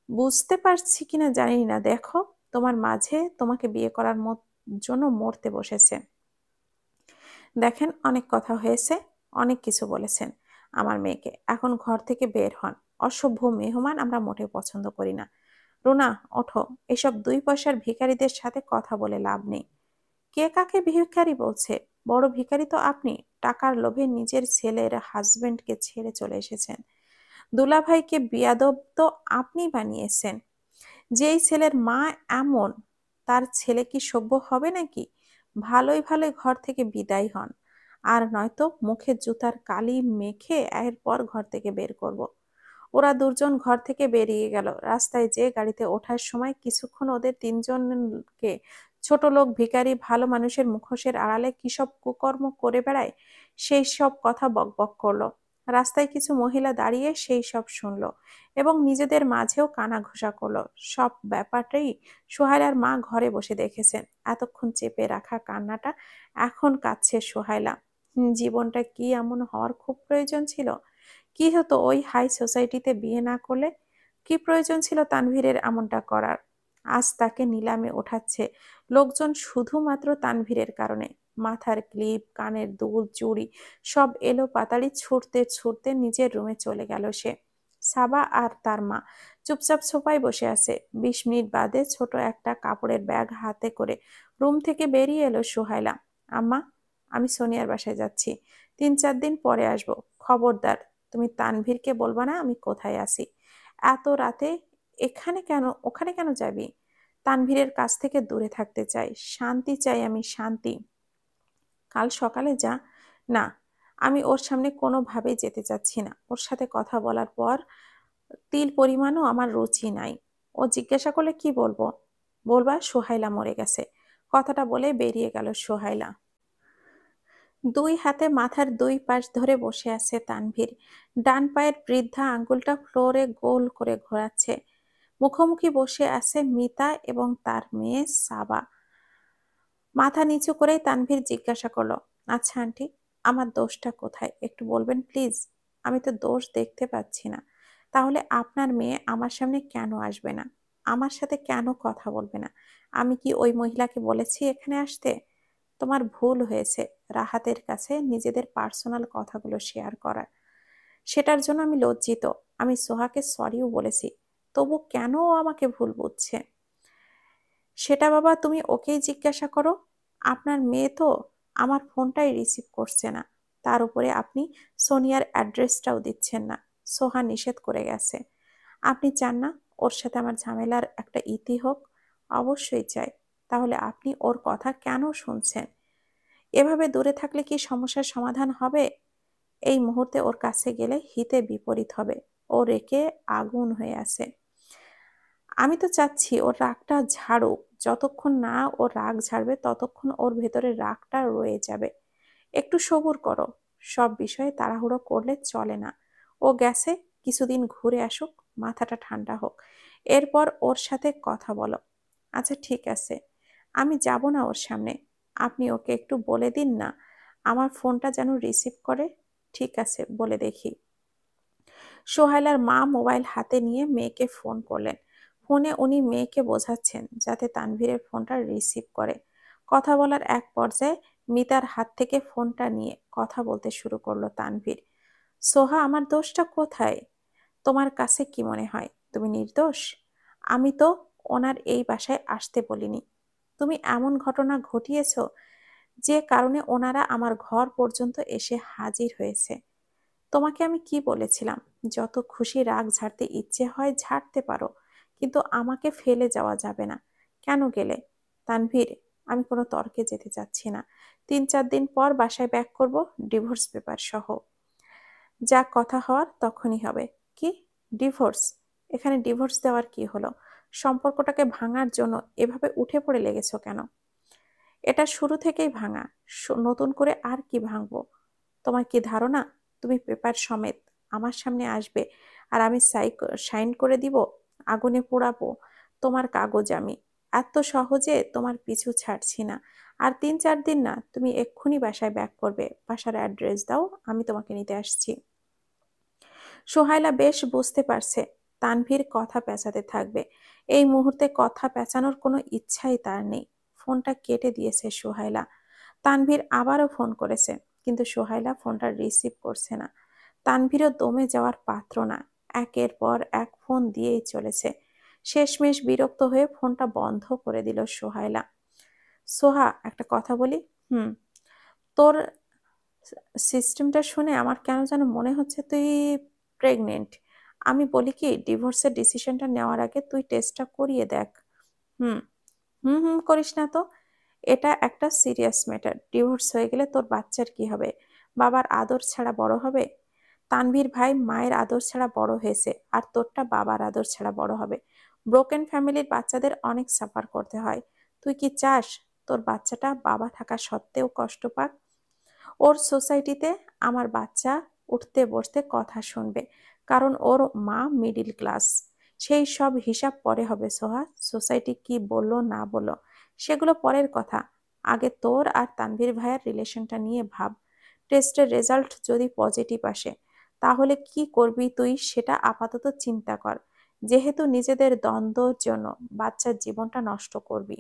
বুঝতে পারছি কিনা জানি না, দেখো তোমার মাঝে তোমাকে বিয়ে করার জন্য মরতে বসেছে। দেখেন, অনেক কথা হয়েছে, অনেক কিছু বলেছেন আমার মেয়েকে, এখন ঘর থেকে বের হন। অসভ্য মেহমান আমরা মোটেও পছন্দ করি না। রুনা, ওঠো। এসব 2 পয়সার ভিখারিদের সাথে কথা বলে লাভ নেই। কে কাকে ভিখারি বলছে? বড় ভিখারি তো আপনি। টাকার লোভে নিজের ছেলের হাজবেন্ডকে ছেড়ে চলে এসেছেন। দুলাভাইকে বিয়াদব তো আপনি বানিয়েছেন। যেই ছেলের মা এমন, তার ছেলে কি সভ্য হবে নাকি? ভালোই ভালোই ঘর থেকে বিদায় হন, আর নয়তো মুখে জুতার কালি মেখে এরপর ঘর থেকে বের করব। ওরা 2জন ঘর থেকে বেরিয়ে গেল। রাস্তায় যে গাড়িতে ওঠার সময় কিছুক্ষণ ওদের 3জনকে ছোট লোক ভিখারি ভালো মানুষের মুখোশের আড়ালে কি সব কুকর্ম করে বেড়ায় সেই সব কথা বকবক করলো। রাস্তায় কিছু মহিলা দাঁড়িয়ে সেই সব শুনলো এবং নিজেদের মাঝেও কানাঘুষা করলো। সব ব্যাপারটাই সোহাইলার মা ঘরে বসে দেখেছেন। এতক্ষণ চেপে রাখা কান্নাটা এখন কাঁদছে সোহাইলা। জীবনটা কি এমন হওয়ার খুব প্রয়োজন ছিল? কি হতো ওই হাই সোসাইটিতে বিয়ে না করলে? কি প্রয়োজন ছিল তানভীরের এমনটা করার? আজ তাকে নিলামে ওঠাচ্ছে লোকজন শুধুমাত্র তানভীরের কারণে। মাথার ক্লিপ, কানের দুল, চুড়ি সব এলো পাতাড়ি ছুটতে ছুটতে নিজের রুমে চলে গেল সে। সাবা আর তার মা চুপচাপ সোফায় বসে আছে। 20 মিনিট বাদে ছোট একটা কাপড়ের ব্যাগ হাতে করে রুম থেকে বেরিয়ে এলো সোহাইলা। আম্মা, আমি সোনিয়ার বাসায় যাচ্ছি, 3-4 দিন পরে আসবো। খবরদার তুমি তানভীরকে বলবা না আমি কোথায় আছি। এত রাতে এখানে কেন, ওখানে কেন যাবি? তানভীরের কাছ থেকে দূরে থাকতে চাই, শান্তি চাই, আমি শান্তি। কাল সকালে যা। না, আমি ওর সামনে কোনোভাবেই যেতে চাচ্ছি না। ওর সাথে কথা বলার পর তিল পরিমাণও আমার রুচি নাই। ও জিজ্ঞাসা করলে কি বলবো? বলবা সোহাইলা মরে গেছে। কথাটা বলে বেরিয়ে গেল সোহাইলা। দুই হাতে মাথার দুই পাশ ধরে বসে আছে তানভীর। ডান পায়ের বৃদ্ধা আঙ্গুলটা ফ্লোরে গোল করে ঘোরাচ্ছে। মুখোমুখি বসে আছে মিতা এবং তার মেয়ে সাবা। মাথা নিচু করেই তানভীর জিজ্ঞাসা করলো, আচ্ছা আন্টি, আমার দোষটা কোথায় একটু বলবেন প্লিজ? আমি তো দোষ দেখতে পাচ্ছি না। তাহলে আপনার মেয়ে আমার সামনে কেন আসবে না? আমার সাথে কেন কথা বলবে না? আমি কি ওই মহিলাকে বলেছি এখানে আসতে? তোমার ভুল হয়েছে রাহাতের কাছে নিজেদের পার্সোনাল কথাগুলো শেয়ার করার। সেটার জন্য আমি লজ্জিত। আমি সোহাকে সরিও বলেছি, তবু কেন ও আমাকে ভুল বুঝছে? সেটা বাবা তুমি ওকেই জিজ্ঞাসা করো। আপনার মেয়ে তো আমার ফোনটাই রিসিভ করছে না। তার উপরে আপনি সোনিয়ার অ্যাড্রেসটাও দিচ্ছেন না। সোহা নিষেধ করে গেছে। আপনি চান না ওর সাথে আমার ঝামেলার একটা ইতি হোক? অবশ্যই চাই। তাহলে আপনি ওর কথা কেন শুনছেন? এভাবে দূরে থাকলে কি সমস্যার সমাধান হবে? এই মুহূর্তে ওর কাছে গেলে হিতে বিপরীত হবে। ও রেগে আগুন হয়ে আছে। আমি তো চাচ্ছি ওর রাগটা ঝাড়ুক। যতক্ষণ না ওর রাগ ঝাড়বে ততক্ষণ ওর ভেতরে রাগটা রয়ে যাবে। একটু সবুর করো। সব বিষয়ে তাড়াহুড়ো করলে চলে না। ও গেছে, কিছুদিন ঘুরে আসুক, মাথাটা ঠান্ডা হোক, এরপর ওর সাথে কথা বলো। আচ্ছা ঠিক আছে, আমি যাব না ওর সামনে। আপনি ওকে একটু বলে দিন না আমার ফোনটা যেন রিসিভ করে। ঠিক আছে, বলে দেখি। সোহেলার মা মোবাইল হাতে নিয়ে মেয়েকে ফোন করলেন। ফোনে উনি মেয়েকে বোঝাচ্ছেন যাতে তানভীরের ফোনটা রিসিভ করে। কথা বলার এক পর্যায়ে মিতার হাত থেকে ফোনটা নিয়ে কথা বলতে শুরু করলো তানভীর। সোহা, আমার দোষটা কোথায়? তোমার কাছে কি মনে হয় তুমি নির্দোষ? আমি তো ওনার এই বাসায় আসতে বলিনি। তুমি এমন ঘটনা ঘটিয়েছো যে কারণে ওনারা আমার ঘর পর্যন্ত এসে হাজির হয়েছে। তোমাকে আমি কি বলেছিলাম? যত খুশি রাগ ঝাড়তে ইচ্ছে হয় ঝাড়তে পারো, কিন্তু আমাকে ফেলে যাওয়া যাবে না। কেন গেলে? তানভীর, আমি কোনো তর্কে যেতে চাচ্ছি না। 3-4 দিন পর বাসায় ব্যাক করব, ডিভোর্স পেপার সহ। যা কথা হওয়ার তখনই হবে। কি? ডিভোর্স? এখানে ডিভোর্স দেওয়ার কি হলো? সম্পর্কটাকে ভাঙার জন্য এভাবে উঠে পড়ে লেগেছো কেন? এটা শুরু থেকেই ভাঙা। নতুন করে আর কি ভাঙবো? তোমার কি ধারণা তুমি পেপার সমেত আমার সামনে আসবে আর আমি সাইন করে দিব? আগুনে পোড়াবো তোমার কাগজ আমি। এত সহজে তোমার পিছু ছাড়ছি না। আর 3-4 দিন না, তুমি এক্ষুনি বাসায় ব্যাক করবে। বাসার অ্যাড্রেস দাও, আমি তোমাকে নিতে আসছি। সোহাইলা বেশ বুঝতে পারছে তানভীর কথা পেঁচাতে থাকবে। এই মুহূর্তে কথা পেঁচানোর কোনো ইচ্ছাই তার নেই। ফোনটা কেটে দিয়েছে সোহাইলা। তানভীর আবারও ফোন করেছে, কিন্তু সোহাইলা ফোনটা রিসিভ করছে না। তানভীরও দমে যাওয়ার পাত্র না। একের পর এক ফোন দিয়েই চলেছে। শেষমেশ বিরক্ত হয়ে ফোনটা বন্ধ করে দিল সোহাইলা। সোহা, একটা কথা বলি। হুম। তোর সিস্টেমটা শুনে আমার কেন যেন মনে হচ্ছে তুই প্রেগনেন্ট। আমি বলি কি, ডিভোর্সের ডিসিশনটা নেওয়ার আগে তুই টেস্টটা করিয়ে দেখ। হুম। হুম হুম করিস না তো। এটা একটা সিরিয়াস ম্যাটার। ডিভোর্স হয়ে গেলে তোর বাচ্চার কি হবে? বাবার আদর ছাড়া বড় হবে? তানভীর ভাই মায়ের আদর ছাড়া বড় হয়েছে, আর তোরটা বাবার আদর ছাড়া বড় হবে। ব্রোকেন ফ্যামিলির বাচ্চাদের অনেক সাফার করতে হয়। তুই কি চাস তোর বাচ্চাটা বাবা থাকা সত্ত্বেও কষ্ট পাক? ওর সোসাইটিতে আমার বাচ্চা উঠতে বসতে কথা শুনবে, কারণ ওর মা মিডিল ক্লাস। সেই সব হিসাব পরে হবে সোহা। সোসাইটি কি বললো না বললো সেগুলো পরের কথা। আগে তোর আর তানভীর ভাইয়ের রিলেশনটা নিয়ে ভাব। টেস্টের রেজাল্ট যদি পজিটিভ আসে তাহলে কি করবি তুই সেটা আপাতত চিন্তা কর, যেহেতু নিজেদের দ্বন্দ্বর জন্য বাচ্চার জীবনটা নষ্ট করবি।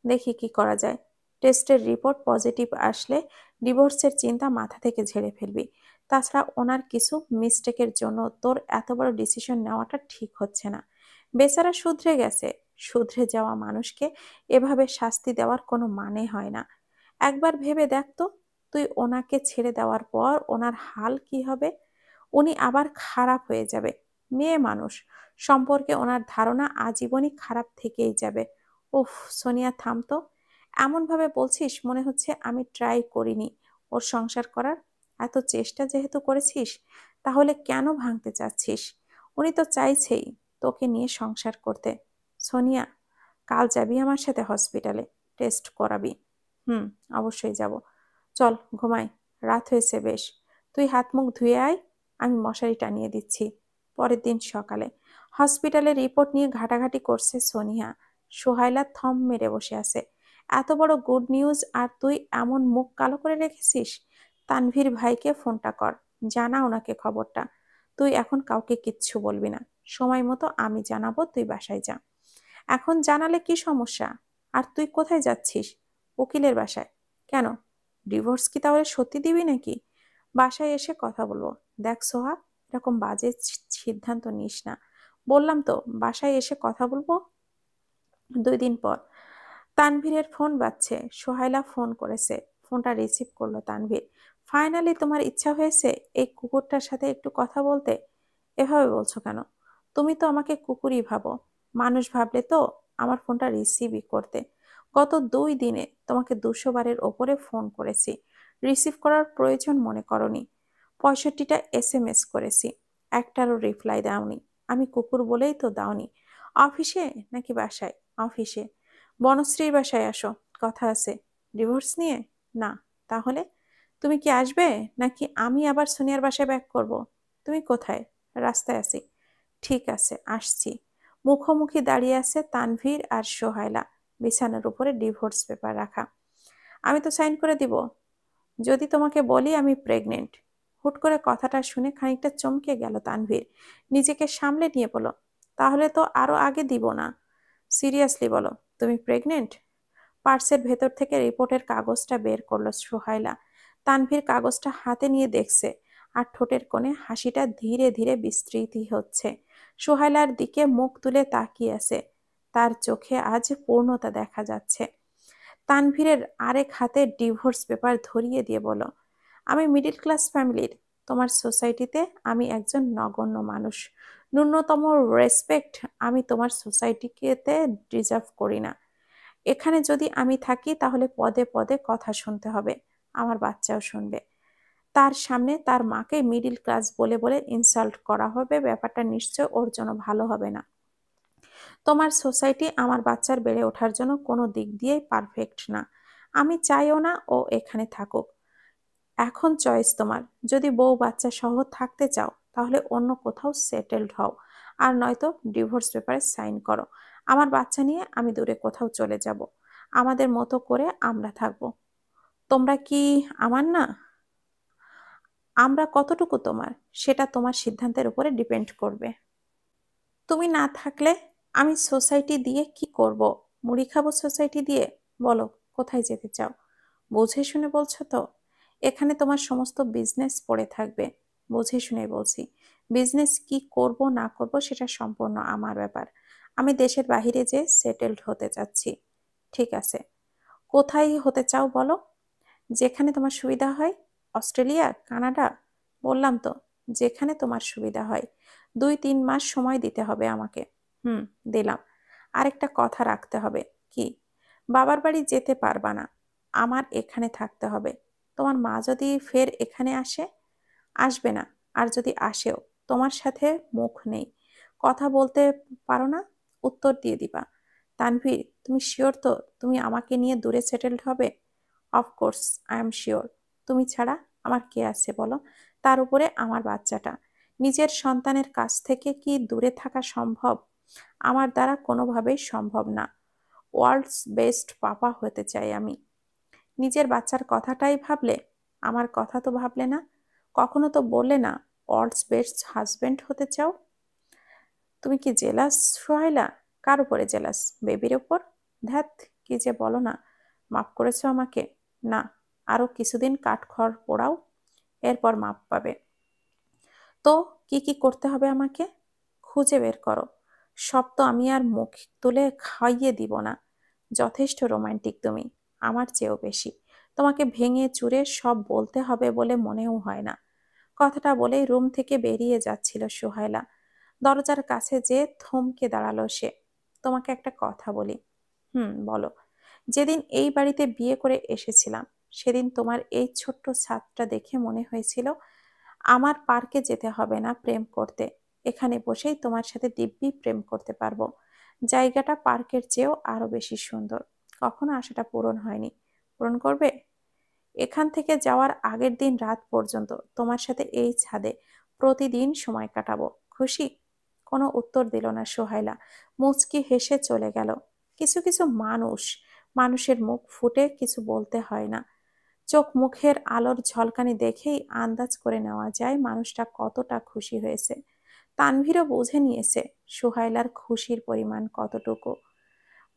দেখি কি করা যায়। টেস্টের রিপোর্ট পজিটিভ আসলে ডিভোর্সের চিন্তা মাথা থেকে ঝেড়ে ফেলবি। তাছাড়া ওনার কিছু মিস্টেকের জন্য তোর এত বড় ডিসিশন নেওয়াটা ঠিক হচ্ছে না। বেচারা শুধরে গেছে, শুধরে যাওয়া মানুষকে এভাবে শাস্তি দেওয়ার কোনো মানে হয় না। একবার ভেবে দেখ তো, তুই ওনাকে ছেড়ে দেওয়ার পর ওনার হাল কি হবে। উনি আবার খারাপ হয়ে যাবে। মেয়ে মানুষ, সম্পর্কে ওনার ধারণা আজীবনই খারাপ থেকেই যাবে। উফ, সোনিয়া থাম তো। এমন ভাবে বলছিস মনে হচ্ছে আমি ট্রাই করিনি ওর সংসার করার। এত চেষ্টা যেহেতু করেছিস তাহলে কেন ভাঙতে চাচ্ছিস? উনি তো চাইছেই তোকে নিয়ে সংসার করতে। সোনিয়া, কাল যাবি আমার সাথে হসপিটালে, টেস্ট করাবি? হুম, অবশ্যই যাব। চল ঘুমাই, রাত হয়েছে বেশ। তুই হাত মুখ ধুয়ে আয়, আমি মশারি টানিয়ে দিচ্ছি। পরের দিন সকালে হসপিটালে রিপোর্ট নিয়ে ঘাটাঘাটি করছে সোনিয়া। সোহাইলা থম মেরে বসে আছে। এত বড় গুড নিউজ আর তুই এমন মুখ কালো করে রেখেছিস? তানভীর ভাইকে ফোনটা কর, জানা ওনাকে খবরটা। তুই এখন কাউকে কিচ্ছু বলবি না, সময় মতো আমি জানাবো, তুই বাসায় যা। এখন জানালে কি সমস্যা? আর তুই কোথায় যাচ্ছিস? উকিলের বাসায়। কেন, ডিভোর্স কি তাহলে সত্যি দিবি নাকি? বাসায় এসে কথা বলবো। দেখ সোহা, এরকম বাজে সিদ্ধান্ত নিস না। বললাম তো বাসায় এসে কথা বলবো। 2 দিন পর তানভীরের ফোন বাজছে। সোহাইলা ফোন করেছে। ফোনটা রিসিভ করলো তানভীর। ফাইনালি তোমার ইচ্ছা হয়েছে এই কুকুরটার সাথে একটু কথা বলতে? এভাবে বলছো কেন? তুমি তো আমাকে কুকুরই ভাবো। মানুষ ভাবলে তো আমার ফোনটা রিসিভই করতে। গত 2 দিনে তোমাকে 200 বারের ওপরে ফোন করেছি, রিসিভ করার প্রয়োজন মনে করনি। 65টা SMS করেছি, একটারও রিপ্লাই দাওনি। আমি কুকুর বলেই তো দাওনি। অফিসে নাকি বাসায়? অফিসে। বনশ্রীর বাসায় আসো, কথা আছে। ডিভোর্স নিয়ে? না। তাহলে তুমি কি আসবে নাকি আমি আবার সোনিয়ার বাসায় ব্যাক করব? তুমি কোথায়? রাস্তায় আছি। ঠিক আছে, আসছি। মুখোমুখি দাঁড়িয়ে আছে তানভীর আর সোহাইলা, বিছানার উপরে ডিভোর্স পেপার রাখা। আমি তো সাইন করে দিব যদি তোমাকে বলি আমি প্রেগনেন্ট। হুট করে কথাটা শুনে খানিকটা চমকে গেল তানভীর। নিজেকে সামলে নিয়ে বলো, তাহলে তো আরো আগে দিব না। সিরিয়াসলি বলো, তুমি প্রেগনেন্ট? পার্সের ভেতর থেকে রিপোর্টের কাগজটা বের করলো সোহাইলা। তানভীর কাগজটা হাতে নিয়ে দেখছে, আর ঠোঁটের কোণে হাসিটা ধীরে ধীরে বিস্তৃত হচ্ছে। সোহাইলার দিকে মুখ তুলে তাকিয়ে আছে, তার চোখে আজ পূর্ণতা দেখা যাচ্ছে। তানভীরের আরেক হাতে ডিভোর্স পেপার ধরিয়ে দিয়ে বলো, আমি মিডিল ক্লাস ফ্যামিলির। তোমার সোসাইটিতে আমি একজন নগণ্য মানুষ। ন্যূনতম রেসপেক্ট আমি তোমার সোসাইটিতে ডিজার্ভ করি না। এখানে যদি আমি থাকি তাহলে পদে পদে কথা শুনতে হবে, আমার বাচ্চাও শুনবে। তার সামনে তার মাকে মিডিল ক্লাস বলে বলে ইনসাল্ট করা হবে, ব্যাপারটা নিশ্চয় ওর জন্য ভালো হবে না। তোমার সোসাইটি আমার বাচ্চার বেড়ে ওঠার জন্য কোনো দিক দিয়েই পারফেক্ট না। আমি চাইও না ও এখানে থাকুক। এখন চয়েস তোমার। যদি বউ বাচ্চা সহ থাকতে চাও তাহলে অন্য কোথাও সেটেলড হও, আর নয়তো ডিভোর্স পেপারে সাইন করো। আমার বাচ্চা নিয়ে আমি দূরে কোথাও চলে যাব। আমাদের মতো করে আমরা থাকবো। তোমরা কি আমার না? আমরা কতটুকু তোমার সেটা তোমার সিদ্ধান্তের উপরে ডিপেন্ড করবে। তুমি না থাকলে আমি সোসাইটি দিয়ে কি করব? মুড়ি খাবো সোসাইটি দিয়ে? বলো, কোথায় যেতে চাও? বুঝে শুনে বলছো তো? এখানে তোমার সমস্ত বিজনেস পড়ে থাকবে। বুঝে শুনে বলছি, বিজনেস কি করব না করব সেটা সম্পূর্ণ আমার ব্যাপার। আমি দেশের বাইরে যে সেটেলড হতে চাচ্ছি। ঠিক আছে, কোথায় হতে চাও বলো? যেখানে তোমার সুবিধা হয়। Australia, Canada? বললাম তো, যেখানে তোমার সুবিধা হয়। 2-3 মাস সময় দিতে হবে আমাকে। হুম, দিলাম। আরেকটা কথা রাখতে হবে। কি? বাবার বাড়ি যেতে পারবা না, আমার এখানে থাকতে হবে। তোমার মা যদি ফের এখানে আসে? আসবে না। আর যদি আসেও, তোমার সাথে মুখ নেই, কথা বলতে পারো না, উত্তর দিয়ে দিবা। তানভীর, তুমি শিওর তো তুমি আমাকে নিয়ে দূরে সেটেলড হবে? Of course I am sure. তুমি ছাড়া আমার কে আছে বলো? তার উপরে আমার বাচ্চাটা। নিজের সন্তানের কাছ থেকে কি দূরে থাকা সম্ভব? আমার দ্বারা কোনোভাবেই সম্ভব না। ওয়ার্ল্ডস বেস্ট পাপা হতে চাই আমি। নিজের বাচ্চার কথাটাই ভাবলে, আমার কথা তো ভাবলে না। কখনো তো বললে না ওয়ার্ল্ডস বেস্ট হাজবেন্ড হতে চাও। তুমি কি জেলাস সোহাইলা? কার উপরে জেলাস? বেবির উপর? ধ্যাত, কি যে বলো না। মাফ করেছো আমাকে? না, আরো কিছুদিন কাঠখড় পোড়াও, এরপর মাপ পাবে। তো কি কি করতে হবে আমাকে? খুঁজে বের করো। সব তো আমি আর মুখ তুলে খাইয়ে দিব না। যথেষ্ট রোমান্টিক তুমি, আমার চেয়েও বেশি। তোমাকে ভেঙে চুরে সব বলতে হবে বলে মনেও হয় না। কথাটা বলেই রুম থেকে বেরিয়ে যাচ্ছিল সোহাইলা। দরজার কাছে যে থমকে দাঁড়ালো সে। তোমাকে একটা কথা বলি। বলো। যেদিন এই বাড়িতে বিয়ে করে এসেছিলাম, সেদিন তোমার এই ছোট্ট ছাদটা দেখে মনে হয়েছিল আমার পার্কে যেতে হবে না প্রেম করতে। এখানে বসেই তোমার সাথে দিব্যি প্রেম করতে পারবো। জায়গাটা পার্কের চেয়েও আরো বেশি সুন্দর। কখনো আশাটা পূরণ হয়নি। পূরণ করবে? এখান থেকে যাওয়ার আগের দিন রাত পর্যন্ত তোমার সাথে এই ছাদে প্রতিদিন সময় কাটাবো। খুশি? কোনো উত্তর দিল না সোহাইলা। মুচকি হেসে চলে গেল। কিছু কিছু মানুষের মুখ ফুটে কিছু বলতে হয় না। চোখ মুখের আলোর ঝলকানি দেখেই আন্দাজ করে নেওয়া যায় মানুষটা কতটা খুশি হয়েছে। তানভীরও বুঝে নিয়েছে সোহাইলার খুশির পরিমাণ কতটুকু।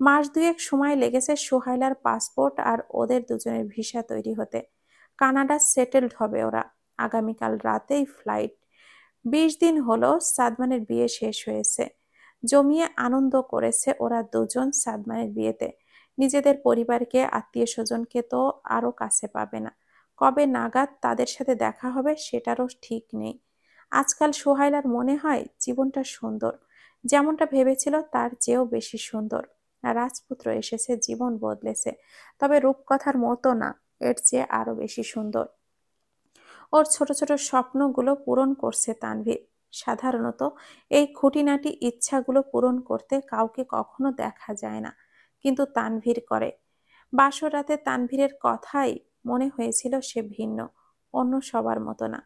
মাস দুয়েক সময় লেগেছে সোহাইলার পাসপোর্ট আর ওদের দুজনের ভিসা তৈরি হতে। কানাডা সেটেলড হবে ওরা। আগামীকাল রাতেই ফ্লাইট। 20 দিন হলো সাদমানের বিয়ে শেষ হয়েছে। জমিয়ে আনন্দ করেছে ওরা দুজন সাদমানের বিয়েতে। নিজেদের পরিবারকে, আত্মীয় স্বজনকে তো আরো কাছে পাবে না। কবে নাগাদ তাদের সাথে দেখা হবে সেটারও ঠিক নেই। আজকাল সোহাইলার মনে হয় জীবনটা সুন্দর। যেমনটা ভেবেছিল তার চেয়েও বেশি সুন্দর। রাজপুত্র এসেছে, জীবন বদলেছে। তবে রূপকথার মতো না, এর চেয়ে আরো বেশি সুন্দর। ওর ছোট ছোট স্বপ্নগুলো পূরণ করছে তানভীর। সাধারণত এই খুঁটিনাটি ইচ্ছাগুলো পূরণ করতে কাউকে কখনো দেখা যায় না, কিন্তু তানভীর করে। বাসর রাতে তানভীরের কথাই মনে হয়েছিল সে ভিন্ন, অন্য সবার মতো না।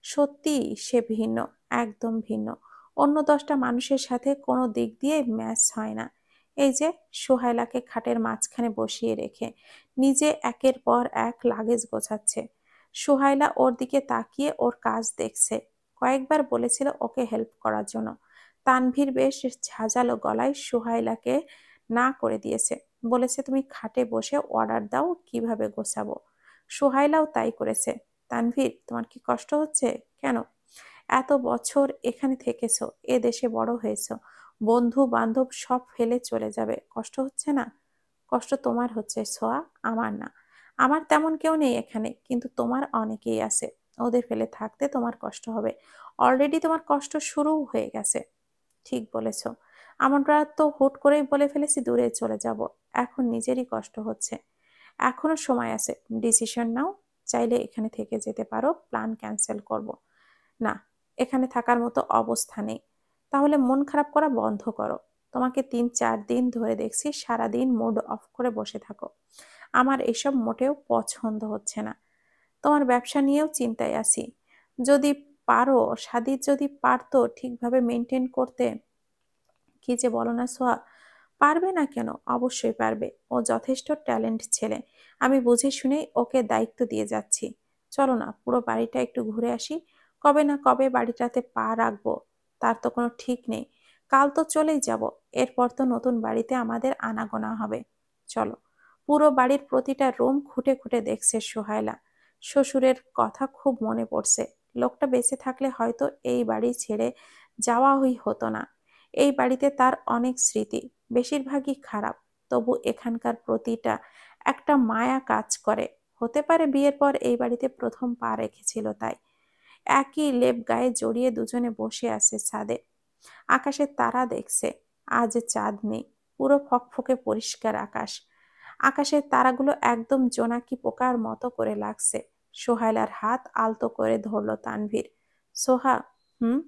সত্যি সে ভিন্ন, একদম ভিন্ন। অন্য 10টা মানুষের সাথে কোনো দিক দিয়ে ম্যাচ হয় না। এই যে সোহাইলাকে খাটের মাঝখানে বসিয়ে রেখে নিজে একের পর এক লাগেজ গোছাচ্ছে। সোহাইলা ওর দিকে তাকিয়ে ওর কাজ দেখছে। কয়েকবার বলেছিল ওকে হেল্প করার জন্য। তানভীর বেশ ঝাঁঝালো গলায় সোহাইলাকে না করে দিয়েছে। বলেছে তুমি খাটে বসে অর্ডার দাও কিভাবে গোছাবো। সোহাইলাও তাই করেছে। তানভীর, তোমার কি কষ্ট হচ্ছে? কেন? এত বছর এখানে থেকেছো, এ দেশে বড় হয়েছো, বন্ধু বান্ধব সব ফেলে চলে যাবে, কষ্ট হচ্ছে না? কষ্ট তোমার হচ্ছে সোয়া, আমার না। আমার তেমন কেউ নেই এখানে, কিন্তু তোমার অনেকেই আছে। ওদের ফেলে থাকতে তোমার কষ্ট হবে। অলরেডি তোমার কষ্ট শুরু হয়ে গেছে। ঠিক বলেছ। আমরা তো হুট করেই বলে ফেলেছি দূরে চলে যাব। এখন নিজেরই কষ্ট হচ্ছে। এখনো সময় আছে। ডিসিশন নাও। চাইলে এখানে থেকে যেতে পারো, প্ল্যান ক্যান্সেল করব। না, এখানে থাকার মতো অবস্থা নেই। তাহলে মন খারাপ করা বন্ধ করো। তোমাকে 3-4 দিন ধরে দেখছি সারাদিন মুড অফ করে বসে থাকো। আমার এসব মোটেও পছন্দ হচ্ছে না। তোমার ব্যবসা নিয়েও চিন্তায় আছি। যদি পারো, সাদিদ যদি পারতো ঠিকভাবে মেনটেন করতে। কি যে বলো না সোহা। পারবে না কেন? অবশ্যই পারবে। ও যথেষ্ট ট্যালেন্ট ছেলে। আমি বুঝে শুনেই ওকে দায়িত্ব দিয়ে যাচ্ছি। চলো না, পুরো বাড়িটা একটু ঘুরে আসি। কবে না কবে বাড়িটাতে পা রাখবো তার তো কোনো ঠিক নেই। কাল তো চলেই যাব। এরপর তো নতুন বাড়িতে আমাদের আনাগোনা হবে। চলো। পুরো বাড়ির প্রতিটা রুম খুঁটে খুঁটে দেখছে সোহাইলা। শ্বশুরের কথা খুব মনে পড়ছে। লোকটা বেঁচে থাকলে হয়তো এই বাড়ি ছেড়ে যাওয়াই হতো না। এই বাড়িতে তার অনেক স্মৃতি, বেশিরভাগই খারাপ। তবু এখানকার প্রতিটা একটা মায়া কাজ করে। হতে পারে বিয়ের পর এই বাড়িতে প্রথম পা রেখেছিল তাই। একই লেপ গায়ে জড়িয়ে দুজনে বসে আছে ছাদে। আকাশে তারা দেখছে। আজ চাঁদ নেই। পুরো ফকফকে পরিষ্কার আকাশ। আকাশের তারাগুলো একদম জোনাকি পোকার মতো করে লাগছে। সোহাইলার হাত আলতো করে ধরলো তানভীর। সোহা। হুম।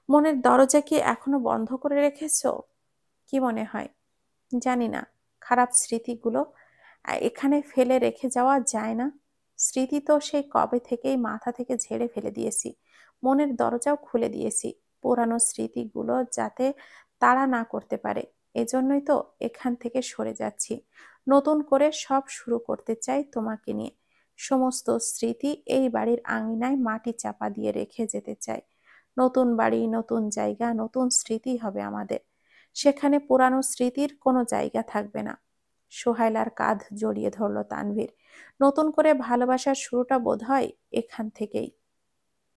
মনের দরজা কি এখনো বন্ধ করে রেখেছো? কি মনে হয়? জানি না। খারাপ স্মৃতিগুলো এখানে ফেলে রেখে যাওয়া যায় না। স্মৃতি তো সেই কবে থেকেই মাথা থেকে ঝেড়ে ফেলে দিয়েছি, মনের দরজাও খুলে দিয়েছি পুরানো স্মৃতিগুলো যাতে তাড়া না করতে পারে। এজন্যই তো এখান থেকে সরে যাচ্ছি, নতুন করে সব শুরু করতে চাই তোমাকে নিয়ে। সমস্ত স্মৃতি এই বাড়ির আঙিনায় মাটি চাপা দিয়ে রেখে যেতে চাই। নতুন বাড়ি, নতুন জায়গা, নতুন স্মৃতি হবে আমাদের। সেখানে পুরানো স্মৃতির কোনো জায়গা থাকবে না। সোহাইলার কাঁধ জড়িয়ে ধরল তানভীর। নতুন করে ভালোবাসার শুরুটা বোধহয় এখান থেকেই।